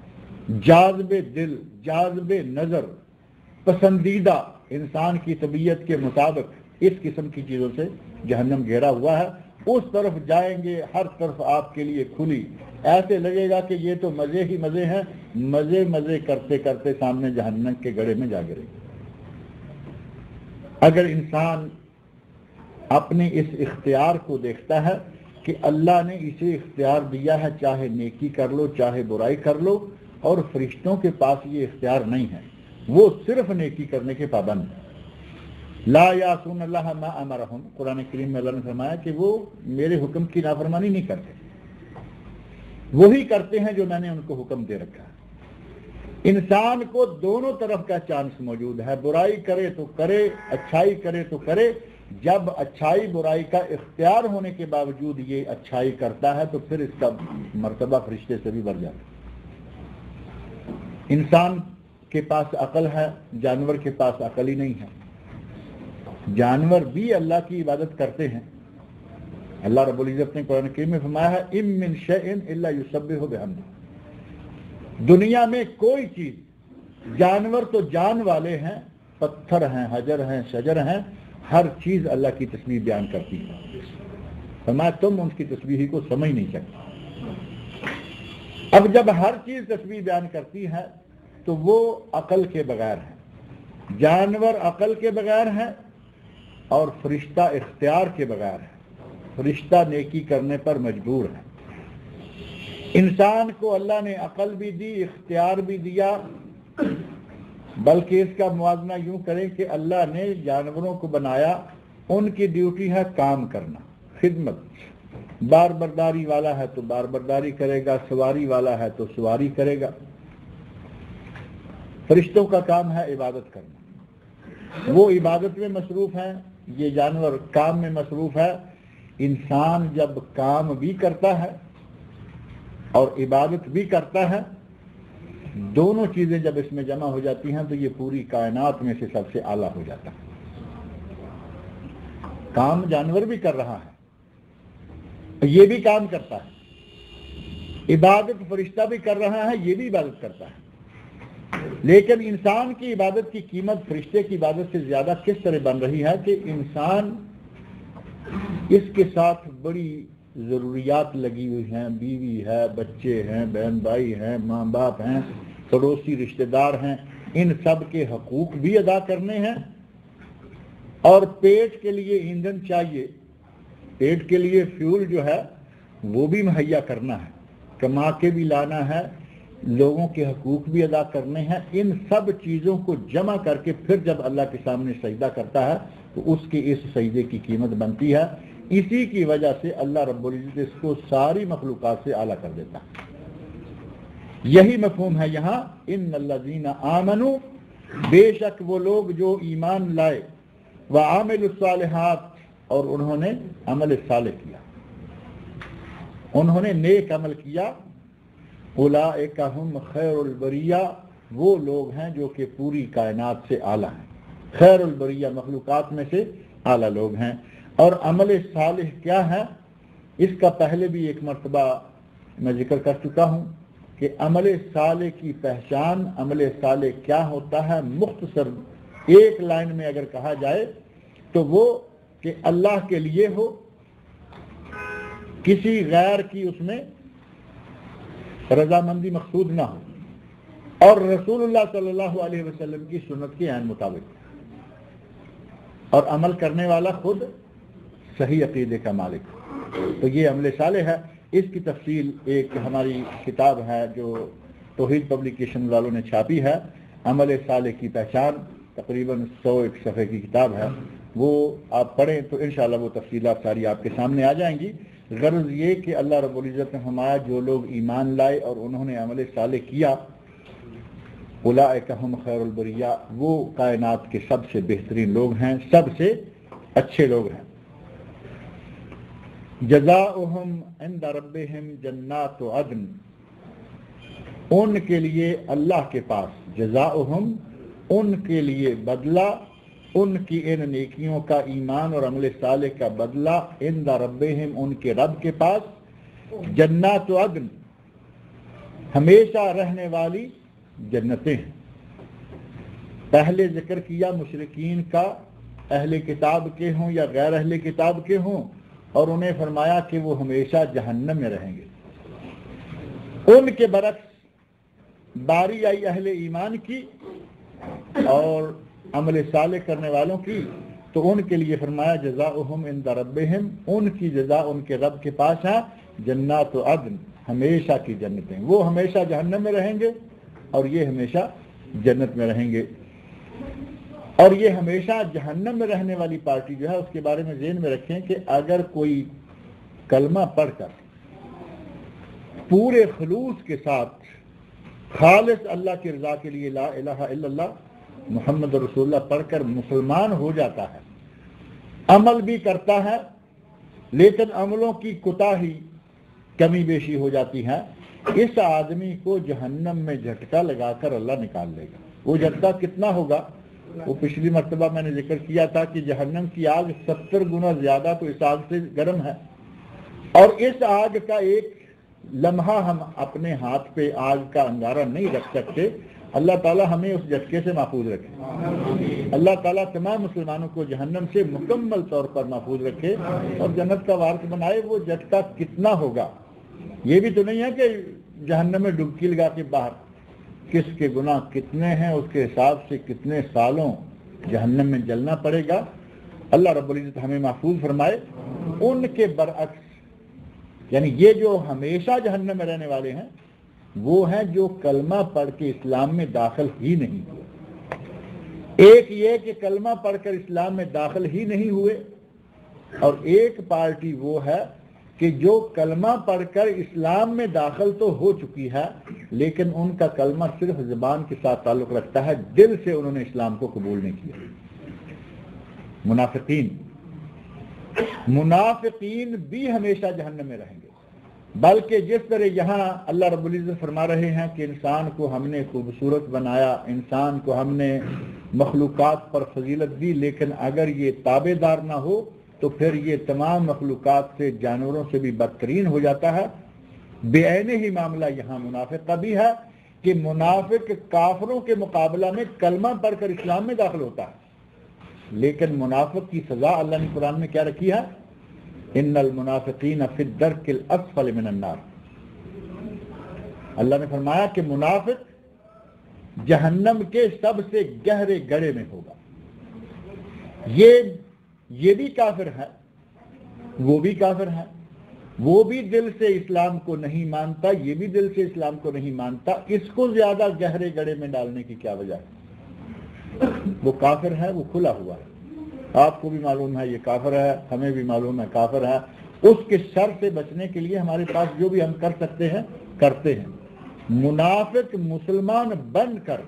جاذب دل، جاذب نظر، پسندیدہ انسان کی طبیعت کے مطابق اس قسم کی چیزوں سے جہنم گھیرا ہوا ہے۔ اس طرف جائیں گے، ہر طرف آپ کے لیے کھلی، ایسے لگے گا کہ یہ تو مزے ہی مزے ہیں، مزے مزے کرتے کرتے سامنے جہنم کے گڑھے میں جا گرے۔ اگر انسان اپنے اس اختیار کو دیکھتا ہے کہ اللہ نے اسے اختیار دیا ہے، چاہے نیکی کر لو چاہے برائی کر لو، اور فرشتوں کے پاس یہ اختیار نہیں ہے، وہ صرف نیکی کرنے کے پابند ہیں۔ لا یعصون اللہ ما امرہم، قرآن کریم میں اللہ نے فرمایا کہ وہ میرے حکم کی نافرمانی نہیں کرتے، وہی کرتے ہیں جو میں نے ان کو حکم دے رکھا ہے۔ انسان کو دونوں طرف کا چانس موجود ہے، برائی کرے تو کرے، اچھائی کرے تو کرے۔ جب اچھائی برائی کا اختیار ہونے کے باوجود یہ اچھائی کرتا ہے تو پھر اس کا مرتبہ فرشتے سے بھی بڑھ جاتا ہے۔ انسان کے پاس عقل ہے، جانور کے پاس عقل ہی نہیں ہے۔ جانور بھی اللہ کی عبادت کرتے ہیں۔ اللہ رب العزت نے قرآن کریم میں فرمایا ہے اِن مِّن شَيْءٍ إِلَّا يُسَبِّحُ بِحَمْدِهِ، دنیا میں کوئی چیز، جانور تو جان والے ہیں، پتھر ہیں، حجر ہیں، شجر ہیں، ہر چیز اللہ کی تسبیح بیان کرتی ہے، فرمایا تم ان کی تسبیح کو سمجھ نہیں سکتے۔ اب جب ہر چیز تسبیح بیان کرتی ہے تو وہ عقل کے بغیر ہے، جانور عقل کے بغیر ہے اور فرشتہ اختیار کے بغیر ہے، فرشتہ نیکی کرنے پر مجبور ہے۔ انسان کو اللہ نے عقل بھی دی، اختیار بھی دیا، بلکہ اس کا موازنہ یوں کریں کہ اللہ نے جانوروں کو بنایا، ان کی ڈیوٹی ہے کام کرنا، خدمت، بار برداری والا ہے تو بار برداری کرے گا، سواری والا ہے تو سواری کرے گا۔ فرشتوں کا کام ہے عبادت کرنا، وہ عبادت میں مصروف ہیں، یہ جانور کام میں مصروف ہے۔ انسان جب کام بھی کرتا ہے اور عبادت بھی کرتا ہے، دونوں چیزیں جب اس میں جمع ہو جاتی ہیں تو یہ پوری کائنات میں سے سب سے اعلیٰ ہو جاتا ہے۔ کام جانور بھی کر رہا ہے، یہ بھی کام کرتا ہے، عبادت فرشتہ بھی کر رہا ہے، یہ بھی عبادت کرتا ہے، لیکن انسان کی عبادت کی قیمت فرشتے کی عبادت سے زیادہ کس طرح بن رہی ہے کہ انسان اس کے ساتھ بڑی ضروریات لگی ہوئی ہیں، بیوی ہے، بچے ہیں، بہن بھائی ہیں، ماں باپ ہیں، پڑوسی رشتہ دار ہیں، ان سب کے حقوق بھی ادا کرنے ہیں، اور پیٹ کے لیے ایندھن چاہیے، پیٹ کے لیے فیول جو ہے وہ بھی مہیا کرنا ہے، کما کے بھی لانا ہے، لوگوں کے حقوق بھی ادا کرنے ہیں۔ ان سب چیزوں کو جمع کر کے پھر جب اللہ کے سامنے سجدہ کرتا ہے تو اس کی اس سجدے کی قیمت بنتی ہے۔ اسی کی وجہ سے اللہ رب العزت اس کو ساری مخلوقات سے اعلیٰ کر دیتا ہے۔ یہی مفہوم ہے یہاں، ان الذین آمنوا، بے شک وہ لوگ جو ایمان لائے، وعملوا الصالحات، اور انہوں نے عمل صالح کیا، انہوں نے نیک عمل کیا، اولئک ھم خیر البریہ، وہ لوگ ہیں جو کہ پوری کائنات سے اعلیٰ ہیں، خیر البریہ مخلوقات میں سے اعلیٰ لوگ ہیں۔ اور عمل صالح کیا ہے، اس کا پہلے بھی ایک مرتبہ میں ذکر کر چکا ہوں کہ عمل صالح کی پہچان، عمل صالح کیا ہوتا ہے، مختصر ایک لائن میں اگر کہا جائے تو وہ کہ اللہ کے لیے ہو، کسی غیر کی اس میں رضامندی مقصود نہ ہو، اور رسول اللہ صلی اللہ علیہ وسلم کی سنت کے عین مطابق، اور عمل کرنے والا خود صحیح عقیدے کا مالک ہو، تو یہ عمل صالح ہے۔ اس کی تفصیل ایک ہماری کتاب ہے جو توحید پبلیکیشن والوں نے چھاپی ہے، عمل صالح کی پہچان، تقریباً 101 صفحے کی کتاب ہے، وہ آپ پڑھیں تو انشاءاللہ وہ تفصیلات ساری آپ کے سامنے آ جائیں گی۔ غرض یہ کہ اللہ رب العزت نے فرمایا جو لوگ ایمان لائے اور انہوں نے عمل صالح کیا، اولئک ھم خیر البریہ، وہ کائنات کے سب سے بہترین لوگ ہیں، سب سے اچھے لوگ ہیں۔ جزاؤہم عند ربہم جنات عدن، ان کے لیے اللہ کے پاس، جزاؤہم ان کے لیے بدلہ، ان کی ان نیکیوں کا، ایمان اور عمل صالح کا بدلہ، عند ربہم ان کے رب کے پاس، جنات عدن ہمیشہ رہنے والی جنتیں ہیں۔ پہلے ذکر کیا مشرکین کا، اہل کتاب کے ہوں یا غیر اہل کتاب کے ہوں، اور انہیں فرمایا کہ وہ ہمیشہ جہنم میں رہیں گے۔ ان کے برعکس باری آئی اہل ایمان کی اور عمل صالح کرنے والوں کی، تو ان کے لیے فرمایا جزاؤہم عند ربہم، ان کی جزا ان کے رب کے پاس ہے، جنات عدن ہمیشہ کی جنتیں، وہ ہمیشہ جہنم میں رہیں گے اور یہ ہمیشہ جنت میں رہیں گے۔ اور یہ ہمیشہ جہنم میں رہنے والی پارٹی جو ہے اس کے بارے میں ذہن میں رکھیں کہ اگر کوئی کلمہ پڑھ کر پورے خلوص کے ساتھ خالص اللہ کی رضا کے لیے لا الہ الا اللہ محمد رسول اللہ پڑھ کر مسلمان ہو جاتا ہے، عمل بھی کرتا ہے لیکن عملوں کی کوتاہی، کمی بیشی ہو جاتی ہے، اس آدمی کو جہنم میں جھٹکا لگا کر اللہ نکال لے گا۔ وہ جھٹکا کتنا ہوگا، وہ پچھلی مرتبہ میں نے ذکر کیا تھا کہ جہنم کی آگ 70 گنا زیادہ تو اس آگ سے گرم ہے، اور اس آگ کا ایک لمحہ ہم اپنے ہاتھ پہ آگ کا انگارہ نہیں رکھ سکتے. اللہ تعالیٰ ہمیں اس جھٹکے سے محفوظ رکھے. اللہ تعالیٰ تمام مسلمانوں کو جہنم سے مکمل طور پر محفوظ رکھے اور جنت کا وارث بنائے. وہ جھٹکا کتنا ہوگا یہ بھی تو نہیں ہے کہ جہنم میں ڈبکی لگا کے باہر. کس کے گناہ کتنے ہیں اس کے حساب سے کتنے سالوں جہنم میں جلنا پڑے گا. اللہ رب العزت ہمیں محفوظ فرمائے. ان کے برعکس یعنی یہ جو ہمیشہ جہنم میں رہنے والے ہیں وہ ہیں جو کلمہ پڑھ کے اسلام میں داخل ہی نہیں ہوئے. ایک یہ کہ کلمہ پڑھ کر اسلام میں داخل ہی نہیں ہوئے اور ایک پارٹی وہ ہے کہ جو کلمہ پڑھ کر اسلام میں داخل تو ہو چکی ہے لیکن ان کا کلمہ صرف زبان کے ساتھ تعلق رکھتا ہے, دل سے انہوں نے اسلام کو قبول نہیں کیا. منافقین بھی ہمیشہ جہنم میں رہیں گے. بلکہ جس طرح یہاں اللہ رب العزت فرما رہے ہیں کہ انسان کو ہم نے خوبصورت بنایا, انسان کو ہم نے مخلوقات پر فضیلت دی, لیکن اگر یہ تابع دار نہ ہو تو پھر یہ تمام مخلوقات سے جانوروں سے بھی بدترین ہو جاتا ہے. بے عین ہی معاملہ یہاں منافق کا بھی ہے کہ منافق کافروں کے مقابلہ میں کلمہ پڑھ کر اسلام میں داخل ہوتا ہے لیکن منافق کی سزا اللہ نے قرآن میں کیا رکھی ہے؟ ان المنافقین فی الدرک الاسفل من النار. اللہ نے فرمایا کہ منافق جہنم کے سب سے گہرے گڑھے میں ہوگا. یہ بھی کافر ہے, وہ بھی کافر ہے, وہ بھی دل سے اسلام کو نہیں مانتا, یہ بھی دل سے اسلام کو نہیں مانتا. اس کو زیادہ گہرے گڑھے میں ڈالنے کی کیا وجہ ہے؟ وہ کافر ہے, وہ کھلا ہوا ہے. آپ کو بھی معلوم ہے یہ کافر ہے, ہمیں بھی معلوم ہے کافر ہے. اس کے شر سے بچنے کے لیے ہمارے پاس جو بھی ہم کر سکتے ہیں کرتے ہیں. منافق مسلمان بن کر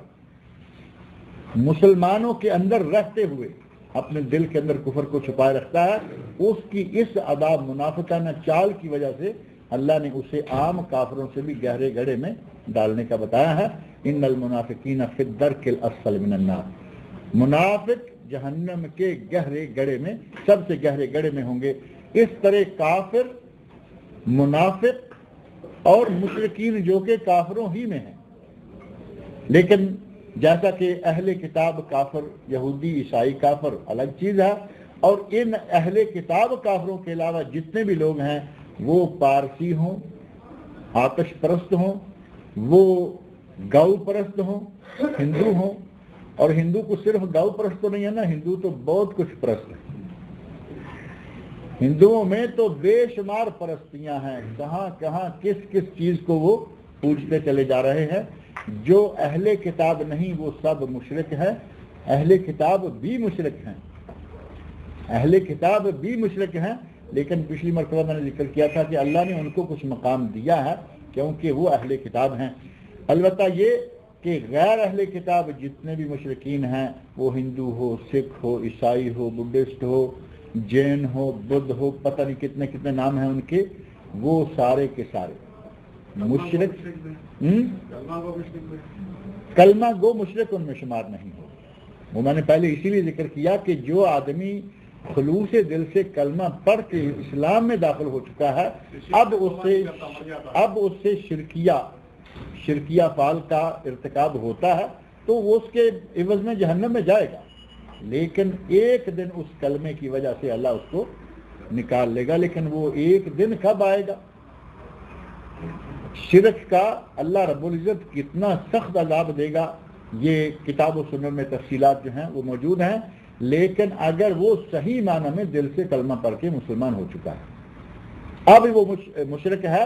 مسلمانوں کے اندر رہتے ہوئے اپنے دل کے اندر کفر کو چھپائے رکھتا ہے. اس کی اس عذاب منافقانہ چال کی وجہ سے اللہ نے اسے عام کافروں سے بھی گہرے گڑھے میں ڈالنے کا بتایا ہے. ان المنافقین فی الدرک الاسفل من النار. منافق جہنم کے گہرے گڑھے میں, سب سے گہرے گڑھے میں ہوں گے. اس طرح کافر, منافق اور مشرکین جو کہ کافروں ہی میں ہیں, لیکن جیسا کہ اہل کتاب کافر, یہودی عیسائی کافر الگ چیز ہے, اور ان اہل کتاب کافروں کے علاوہ جتنے بھی لوگ ہیں وہ پارسی ہوں, آتش پرست ہوں, وہ گو پرست ہوں, ہندو ہوں. اور ہندو کو صرف گو پرست تو نہیں ہے نا, ہندو تو بہت کچھ پرست ہے. ہندوؤں میں تو بے شمار پرستیاں ہیں, کہاں کہاں کس کس چیز کو وہ پوجتے چلے جا رہے ہیں. جو اہل کتاب نہیں وہ سب مشرک ہے. اہل کتاب بھی مشرک ہیں, اہل کتاب بھی مشرک ہیں, لیکن پچھلی مرتبہ میں نے ذکر کیا تھا کہ اللہ نے ان کو کچھ مقام دیا ہے کیونکہ وہ اہل کتاب ہیں. البتہ یہ کہ غیر اہل کتاب جتنے بھی مشرکین ہیں, وہ ہندو ہو, سکھ ہو, عیسائی ہو, بدھسٹ ہو, جین ہو, بدھ ہو, پتہ نہیں کتنے کتنے نام ہیں ان کے, وہ سارے کے سارے مشرک, کلمہ گو مشرک ان میں شمار نہیں ہو. وہ میں نے پہلے اسی لیے ذکر کیا کہ جو آدمی خلوص دل سے کلمہ پڑھ کے اسلام میں داخل ہو چکا ہے, اب اس سے شرکیہ فعل کا ارتکاب ہوتا ہے تو وہ اس کے عوض میں جہنم میں جائے گا, لیکن ایک دن اس کلمے کی وجہ سے اللہ اس کو نکال لے گا. لیکن وہ ایک دن کب آئے گا؟ شرک کا اللہ رب العزت کتنا سخت عذاب دے گا یہ کتاب و سنت میں تفصیلات جو ہیں وہ موجود ہیں. لیکن اگر وہ صحیح معنی میں دل سے کلمہ پڑھ کے مسلمان ہو چکا ہے, اب وہ مشرک ہے,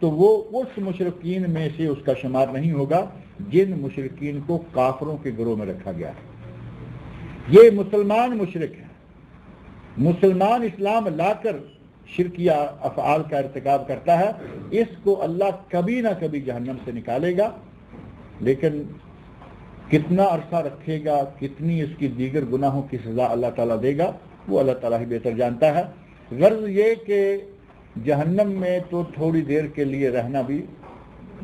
تو وہ اس مشرکین میں سے اس کا شمار نہیں ہوگا جن مشرکین کو کافروں کے گروہ میں رکھا گیا ہے. یہ مسلمان مشرک ہے, مسلمان اسلام لا کر شرکیہ افعال کا ارتکاب کرتا ہے, اس کو اللہ کبھی نہ کبھی جہنم سے نکالے گا. لیکن کتنا عرصہ رکھے گا, کتنی اس کی دیگر گناہوں کی سزا اللہ تعالیٰ دے گا, وہ اللہ تعالیٰ ہی بہتر جانتا ہے. غرض یہ کہ جہنم میں تو تھوڑی دیر کے لیے رہنا بھی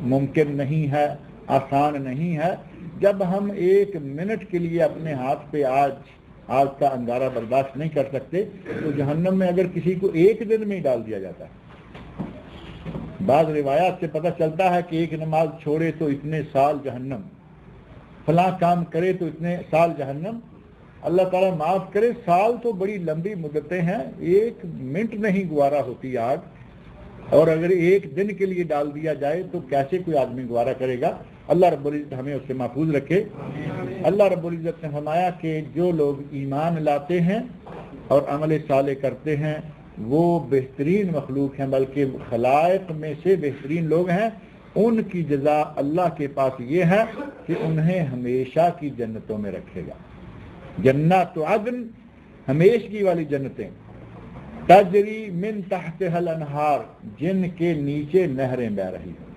ممکن نہیں ہے, آسان نہیں ہے. جب ہم ایک منٹ کے لیے اپنے ہاتھ پہ آگ کا انگارہ برداشت نہیں کر سکتے تو جہنم میں اگر کسی کو ایک دن میں ہی ڈال دیا جاتا ہے, بعض روایات سے پتہ چلتا ہے کہ ایک نماز چھوڑے تو اتنے سال جہنم، فلاں کام کرے تو اتنے سال جہنم۔ اللہ تعالیٰ معاف کرے، سال تو بڑی لمبی مدتیں ہیں، 1 منٹ نہیں گوارا ہوتی آگ، اور اگر 1 دن کے لیے ڈال دیا جائے تو کیسے کوئی آدمی گوارا کرے گا؟ اللہ رب العزت ہمیں اس سے محفوظ رکھے۔ اللہ رب العزت نے فرمایا کہ جو لوگ ایمان لاتے ہیں اور عمل صالح کرتے ہیں وہ بہترین مخلوق ہیں، بلکہ خلائق میں سے بہترین لوگ ہیں۔ ان کی جزا اللہ کے پاس یہ ہے کہ انہیں ہمیشہ کی جنتوں میں رکھے گا۔ جنات عدن، ہمیشگی والی جنتیں، تجری من تحتها الانہار، جن کے نیچے نہریں بہ رہی ہیں،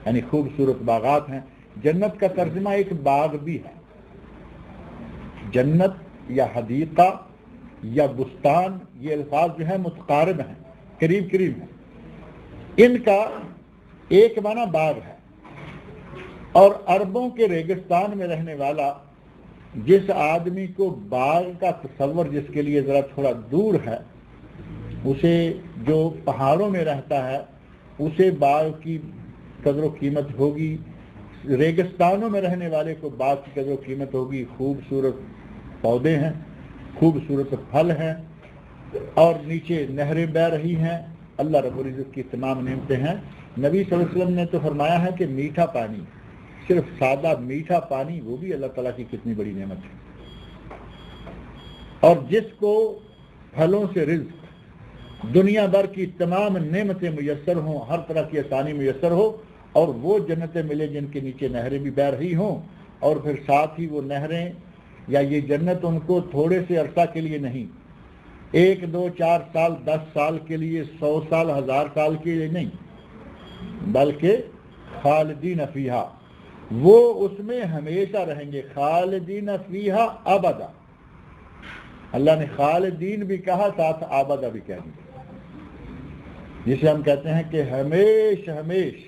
یعنی خوبصورت باغات ہیں۔ جنت کا ترجمہ ایک باغ بھی ہے۔ جنت یا حدیقہ یا بستان، یہ الفاظ جو ہیں متقارب ہیں، قریب قریب ہیں۔ ان کا ایک معنی باغ ہے، اور عربوں کے ریگستان میں رہنے والا جس آدمی کو باغ کا تصور جس کے لیے ذرا تھوڑا دور ہے، اسے جو پہاڑوں میں رہتا ہے اسے باغ کی قدر و قیمت ہوگی، ریگستانوں میں رہنے والے کو باغ کی قدر و قیمت ہوگی۔ خوبصورت پودے ہیں، خوبصورت پھل ہیں، اور نیچے نہریں بہ رہی ہیں، اللہ رب العزت کی تمام نعمتیں ہیں۔ نبی صلی اللہ علیہ وسلم نے تو فرمایا ہے کہ میٹھا پانی، صرف سادہ میٹھا پانی، وہ بھی اللہ تعالیٰ کی کتنی بڑی نعمت ہے۔ اور جس کو پھلوں سے رزق، دنیا بھر کی تمام نعمتیں میسر ہوں، ہر طرح کی آسانی میسر ہو، اور وہ جنتیں ملے جن کے نیچے نہریں بھی بہ رہی ہوں، اور پھر ساتھ ہی وہ نہریں یا یہ جنت ان کو تھوڑے سے عرصہ کے لیے نہیں، 1 2 4 سال 10 سال کے لیے، 100 سال 1000 سال کے لیے نہیں، بلکہ خالدین فیہا، وہ اس میں ہمیشہ رہیں گے۔ خالدین فیہا ابدا، اللہ نے خالدین بھی کہا، ساتھ ابدا بھی کہہ دیا، جسے ہم کہتے ہیں کہ ہمیش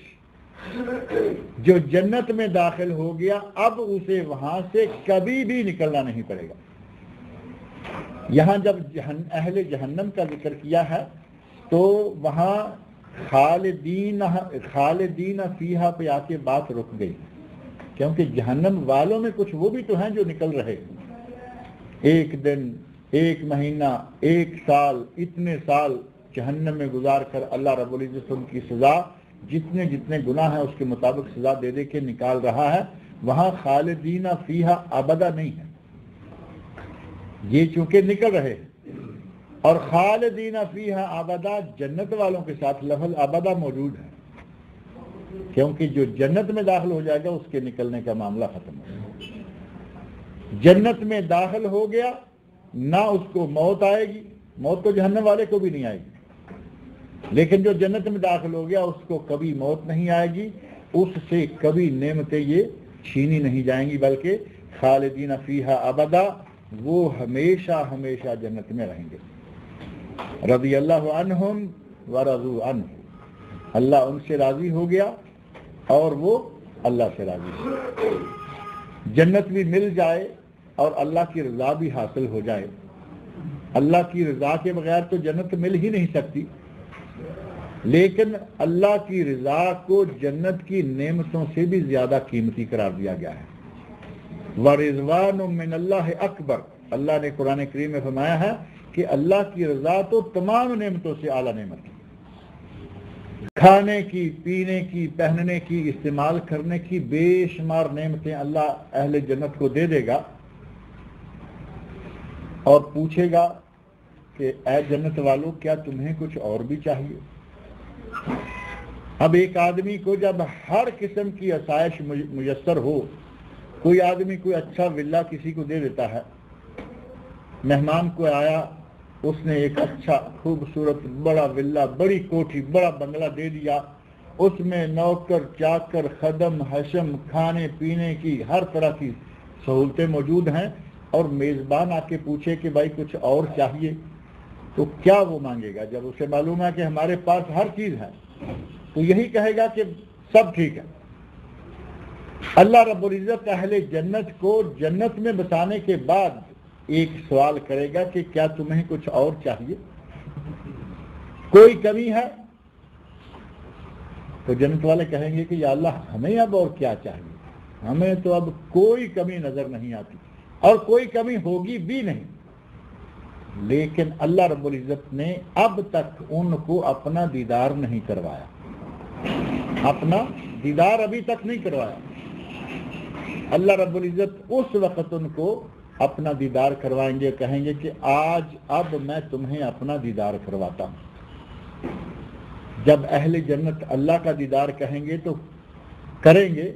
جو جنت میں داخل ہو گیا اب اسے وہاں سے کبھی بھی نکلنا نہیں پڑے گا۔ یہاں جب اہل جہنم کا ذکر کیا ہے تو وہاں خالدین فیہا پہ آ کے بات رک گئی، کیونکہ جہنم والوں میں کچھ وہ بھی تو ہیں جو نکل رہے، 1 دن، 1 مہینہ، 1 سال، اتنے سال جہنم میں گزار کر اللہ رب العزت ان کی سزا جتنے جتنے گناہ ہیں اس کے مطابق سزا دے دے کے نکال رہا ہے۔ وہاں خالدین فیہا ابدا نہیں ہے، یہ چونکہ نکل رہے ہیں۔ اور خالدین فیہا ابدا جنت والوں کے ساتھ لفظ ابدا موجود ہے، کیونکہ جو جنت میں داخل ہو جائے گا اس کے نکلنے کا معاملہ ختم ہو گیا۔ جنت میں داخل ہو گیا، نہ اس کو موت آئے گی، موت تو جہنم والے کو بھی نہیں آئے گی، لیکن جو جنت میں داخل ہو گیا اس کو کبھی موت نہیں آئے گی، اس سے کبھی نعمتیں یہ چھینی نہیں جائیں گی، بلکہ خالدین فیہا ابدا، وہ ہمیشہ ہمیشہ جنت میں رہیں گے۔ رضی اللہ عنہم ورضوا عنہ، اللہ ان سے راضی ہو گیا اور وہ اللہ سے راضی ہو۔ جنت بھی مل جائے اور اللہ کی رضا بھی حاصل ہو جائے، اللہ کی رضا کے بغیر تو جنت مل ہی نہیں سکتی، لیکن اللہ کی رضا کو جنت کی نعمتوں سے بھی زیادہ قیمتی قرار دیا گیا ہے۔ وَرِضْوَانٌ مِّنَ اللَّهِ اکبر، اللہ نے قرآن کریم میں فرمایا ہے کہ اللہ کی رضا تو تمام نعمتوں سے اعلیٰ نعمت ہے۔ کھانے کی، پینے کی، پہننے کی، استعمال کرنے کی بے شمار نعمتیں اللہ اہل جنت کو دے دے گا، اور پوچھے گا کہ اے جنت والوں کیا تمہیں کچھ اور بھی چاہیے؟ اب ایک آدمی کو جب ہر قسم کی آسائش میسر ہو، کوئی آدمی کوئی اچھا ولا کسی کو دے دیتا ہے، مہمان کو آیا اس نے ایک اچھا خوبصورت بڑا ولا، بڑی کوٹھی، بڑا بنگلہ دے دیا، اس میں نوکر چاکر خدم حشم کھانے پینے کی ہر طرح کی سہولتیں موجود ہیں، اور میزبان آ کے پوچھے کہ بھائی کچھ اور چاہیے، تو کیا وہ مانگے گا؟ جب اسے معلوم ہے کہ ہمارے پاس ہر چیز ہے تو یہی کہے گا کہ سب ٹھیک ہے۔ اللہ رب العزت اہل جنت کو جنت میں بسانے کے بعد ایک سوال کرے گا کہ کیا تمہیں کچھ اور چاہیے، کوئی کمی ہے؟ تو جنت والے کہیں گے کہ یا اللہ ہمیں اب اور کیا چاہیے، ہمیں تو اب کوئی کمی نظر نہیں آتی اور کوئی کمی ہوگی بھی نہیں. لیکن اللہ رب العزت نے اب تک ان کو اپنا دیدار نہیں کروایا، اپنا دیدار ابھی تک نہیں کروایا. اللہ رب العزت اس وقت ان کو اپنا دیدار کروائیں گے، کہیں گے کہ آج اب میں تمہیں اپنا دیدار کرواتا ہوں. جب اہل جنت اللہ کا دیدار کہیں گے تو کریں گے،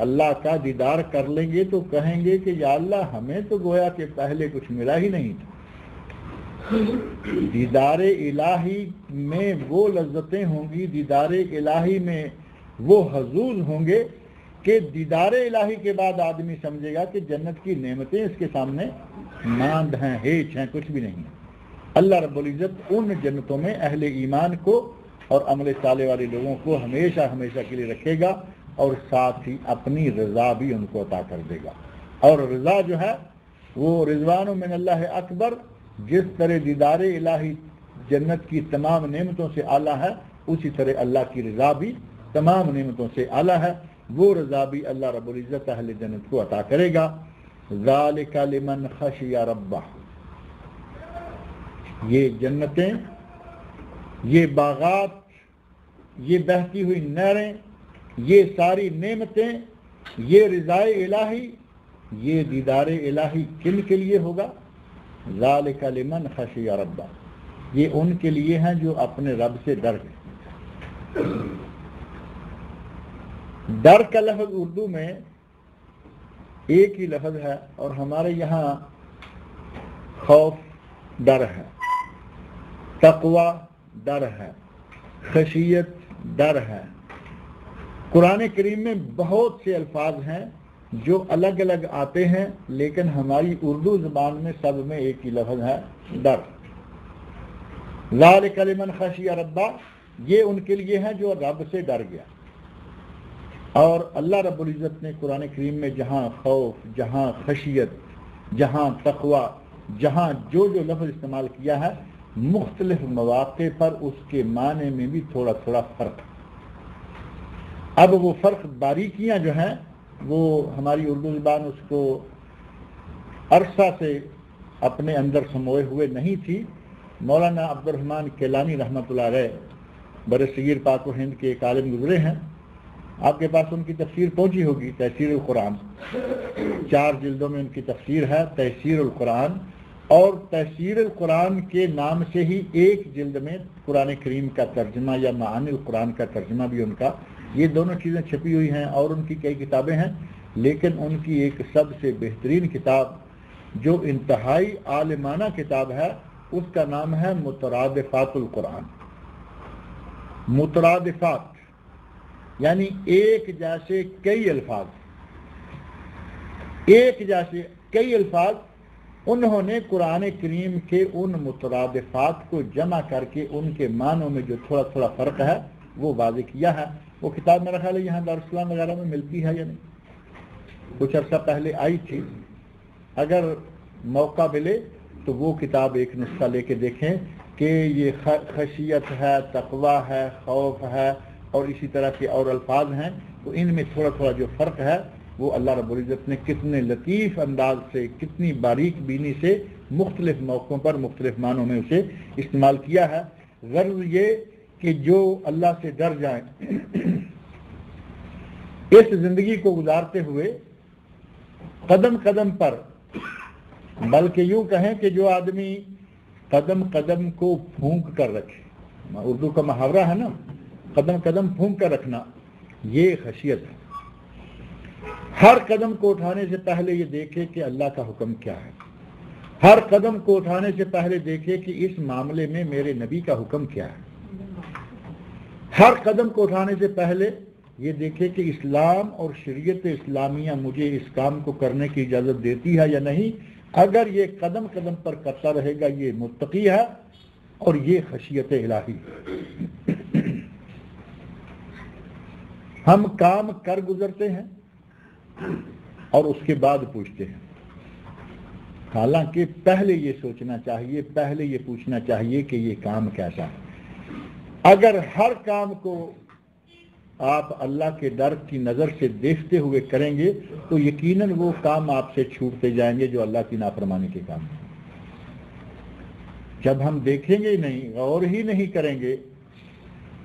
اللہ کا دیدار کر لیں گے تو کہیں گے کہ یا اللہ ہمیں تو گویا کہ پہلے کچھ ملا ہی نہیں تھا. دیدار الہی میں وہ لذتیں ہوں گی، دیدار الہی میں وہ حظوظ ہوں گے کہ دیدار الہی کے بعد آدمی سمجھے گا کہ جنت کی نعمتیں اس کے سامنے ماند ہیں، ہیچ ہیں، کچھ بھی نہیں. اللہ رب العزت ان جنتوں میں اہل ایمان کو اور عمل صالح والے لوگوں کو ہمیشہ ہمیشہ کے لیے رکھے گا اور ساتھ ہی اپنی رضا بھی ان کو عطا کر دے گا. اور رضا جو ہے وہ رضوان من اللہ اکبر، جس طرح دیدار الہی جنت کی تمام نعمتوں سے اعلیٰ ہے، اسی طرح اللہ کی رضا بھی تمام نعمتوں سے اعلیٰ ہے. وہ رضا بھی اللہ رب العزت اہل جنت کو عطا کرے گا. ذالک لمن خشی ربہ. یہ جنتیں، یہ باغات، یہ بہتی ہوئی نہریں، یہ ساری نعمتیں، یہ رضا الہی، یہ دیدار الہی کن کے لیے ہوگا؟ ذالک لمن خشی ربہ. یہ ان کے لیے ہیں جو اپنے رب سے ڈر گئے. ڈر کا لفظ اردو میں ایک ہی لفظ ہے اور ہمارے یہاں خوف ڈر ہے، تقوی ڈر ہے، خشیت ڈر ہے. قرآن کریم میں بہت سے الفاظ ہیں جو الگ الگ آتے ہیں، لیکن ہماری اردو زبان میں سب میں ایک ہی لفظ ہے، ڈر. ذالک لمن خشی ربہ، یہ ان کے لیے ہے جو رب سے ڈر گیا. اور اللہ رب العزت نے قرآن کریم میں جہاں خوف، جہاں خشیت، جہاں تقوی، جہاں جو جو لفظ استعمال کیا ہے، مختلف مواقع پر اس کے معنی میں بھی تھوڑا تھوڑا فرق ہے. اب وہ فرق باریکیاں جو ہیں وہ ہماری اردو زبان اس کو عرصہ سے اپنے اندر سموئے ہوئے نہیں تھی. مولانا عبد الرحمن کیلانی رحمۃ اللہ علیہ برصغیر پاک و ہند کے ایک عالم گزرے ہیں. آپ کے پاس ان کی تفسیر پہنچی ہوگی، تفسیر القرآن. 4 جلدوں میں ان کی تفسیر ہے، تفسیر القرآن. اور تفسیر القرآن کے نام سے ہی ایک جلد میں قرآن کریم کا ترجمہ یا معانی القرآن کا ترجمہ بھی ان کا، یہ دونوں چیزیں چھپی ہوئی ہیں. اور ان کی کئی کتابیں ہیں، لیکن ان کی ایک سب سے بہترین کتاب جو انتہائی عالمانہ کتاب ہے، اس کا نام ہے مترادفات القرآن. مترادفات یعنی ایک جیسے کئی الفاظ، ایک جیسے کئی الفاظ. انہوں نے قرآن کریم کے ان مترادفات کو جمع کر کے ان کے معنوں میں جو تھوڑا تھوڑا فرق ہے وہ واضح کیا ہے. وہ کتاب میرا خیال ہے یہاں دارالسلام وغیرہ میں ملتی ہے یا نہیں، کچھ عرصہ پہلے آئی تھی. اگر موقع ملے تو وہ کتاب ایک نسخہ لے کے دیکھیں کہ یہ خشیت ہے، تقوی ہے، خوف ہے اور اسی طرح کے اور الفاظ ہیں، تو ان میں تھوڑا تھوڑا جو فرق ہے وہ اللہ رب العزت نے کتنے لطیف انداز سے، کتنی باریک بینی سے مختلف موقعوں پر مختلف معنوں میں اسے استعمال کیا ہے. غرض یہ کہ جو اللہ سے ڈر جائیں، اس زندگی کو گزارتے ہوئے قدم قدم پر، بلکہ یوں کہیں کہ جو آدمی قدم قدم کو پھونک کر رکھے، اردو کا محاورہ ہے نا، قدم قدم پھونک کر رکھنا، یہ خشیت ہے. ہر قدم کو اٹھانے سے پہلے یہ دیکھے کہ اللہ کا حکم کیا ہے. ہر قدم کو اٹھانے سے پہلے دیکھے کہ اس معاملے میں میرے نبی کا حکم کیا ہے. ہر قدم کو اٹھانے سے پہلے یہ دیکھے کہ اسلام اور شریعت اسلامیہ مجھے اس کام کو کرنے کی اجازت دیتی ہے یا نہیں. اگر یہ قدم قدم پر کرتا رہے گا یہ متقی ہے اور یہ خشیت الہی. ہم کام کر گزرتے ہیں اور اس کے بعد پوچھتے ہیں، حالانکہ پہلے یہ سوچنا چاہیے، پہلے یہ پوچھنا چاہیے کہ یہ کام کیسا ہے. اگر ہر کام کو آپ اللہ کے ڈر کی نظر سے دیکھتے ہوئے کریں گے تو یقیناً وہ کام آپ سے چھوٹتے جائیں گے جو اللہ کی نافرمانی کے کام ہیں۔ جب ہم دیکھیں گے نہیں، غور ہی نہیں کریں گے،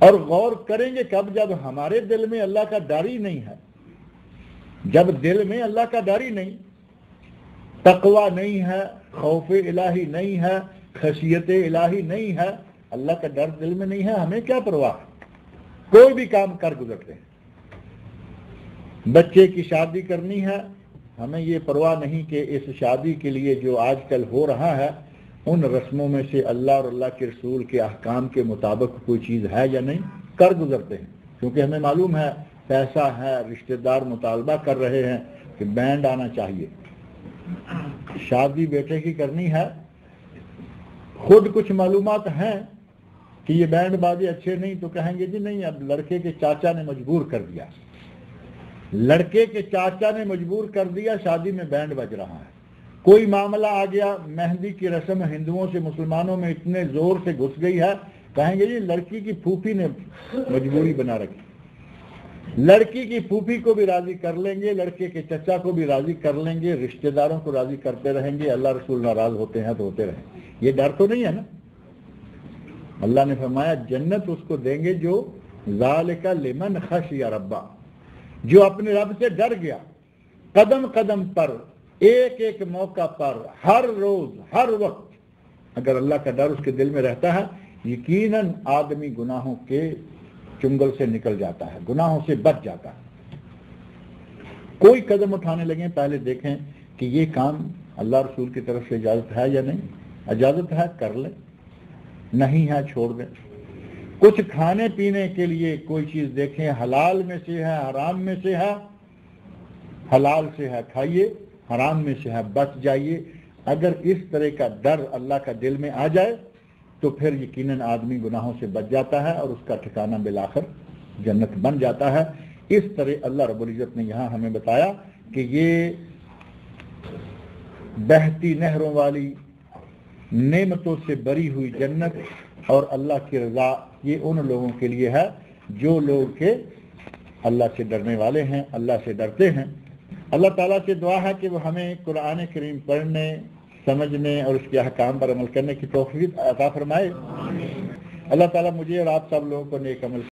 اور غور کریں گے کب؟ جب ہمارے دل میں اللہ کا ڈر ہی نہیں ہے۔ جب دل میں اللہ کا ڈر ہی نہیں، تقوی نہیں ہے، خوف الہی نہیں ہے، خشیت الہی نہیں ہے، اللہ کا ڈر دل میں نہیں ہے، ہمیں کیا پرواہ ہے؟ کوئی بھی کام کر گزرتے ہیں۔ بچے کی شادی کرنی ہے، ہمیں یہ پرواہ نہیں کہ اس شادی کے لیے جو آج کل ہو رہا ہے ان رسموں میں سے اللہ اور اللہ کے رسول کے احکام کے مطابق کوئی چیز ہے یا نہیں، کر گزرتے ہیں، کیونکہ ہمیں معلوم ہے پیسہ ہے، رشتہ دار مطالبہ کر رہے ہیں کہ بینڈ آنا چاہیے۔ شادی بیٹے کی کرنی ہے، خود کچھ معلومات ہیں کہ یہ بینڈ بازی اچھے نہیں، تو کہیں گے جی نہیں، اب لڑکے کے چاچا نے مجبور کر دیا، لڑکے کے چاچا نے مجبور کر دیا، شادی میں بینڈ بج رہا ہے۔ کوئی معاملہ آ گیا، مہندی کی رسم ہندوؤں سے مسلمانوں میں اتنے زور سے گھس گئی ہے، کہیں گے جی لڑکی کی پھوپھی نے مجبوری بنا رکھی۔ لڑکی کی پھوپھی کو بھی راضی کر لیں گے، لڑکے کے چچا کو بھی راضی کر لیں گے، رشتہ داروں کو راضی کرتے رہیں گے، اللہ رسول ناراض ہوتے ہیں تو ہوتے رہیں۔ یہ ڈر تو نہیں ہے نا؟ اللہ نے فرمایا جنت اس کو دیں گے جو ذالک لمن خشی ربا، جو اپنے رب سے ڈر گیا، قدم قدم پر، ایک ایک موقع پر، ہر روز ہر وقت اگر اللہ کا ڈر اس کے دل میں رہتا ہے، یقیناً آدمی گناہوں کے چنگل سے نکل جاتا ہے، گناہوں سے بچ جاتا ہے۔ کوئی قدم اٹھانے لگیں پہلے دیکھیں کہ یہ کام اللہ رسول کی طرف سے اجازت ہے یا نہیں، اجازت ہے کر لیں، نہیں ہے چھوڑ دیں۔ کچھ کھانے پینے کے لیے کوئی چیز دیکھیں، حلال میں سے ہے، حرام میں سے ہے، حلال سے ہے کھائیے، حرام میں سے ہے بچ جائیے۔ اگر اس طرح کا ڈر اللہ کا دل میں آ جائے تو پھر یقیناً آدمی گناہوں سے بچ جاتا ہے اور اس کا ٹھکانہ بالآخر جنت بن جاتا ہے۔ اس طرح اللہ رب العزت نے یہاں ہمیں بتایا کہ یہ بہتی نہروں والی نعمتوں سے بری ہوئی جنت اور اللہ کی رضا، یہ ان لوگوں کے لیے ہے جو لوگ کہ اللہ سے ڈرنے والے ہیں، اللہ سے ڈرتے ہیں۔ اللہ تعالیٰ سے دعا ہے کہ وہ ہمیں قرآن کریم پڑھنے، سمجھنے اور اس کے احکام پر عمل کرنے کی توفیق عطا فرمائے۔ اللہ تعالیٰ مجھے اور آپ سب لوگوں کو نیک عمل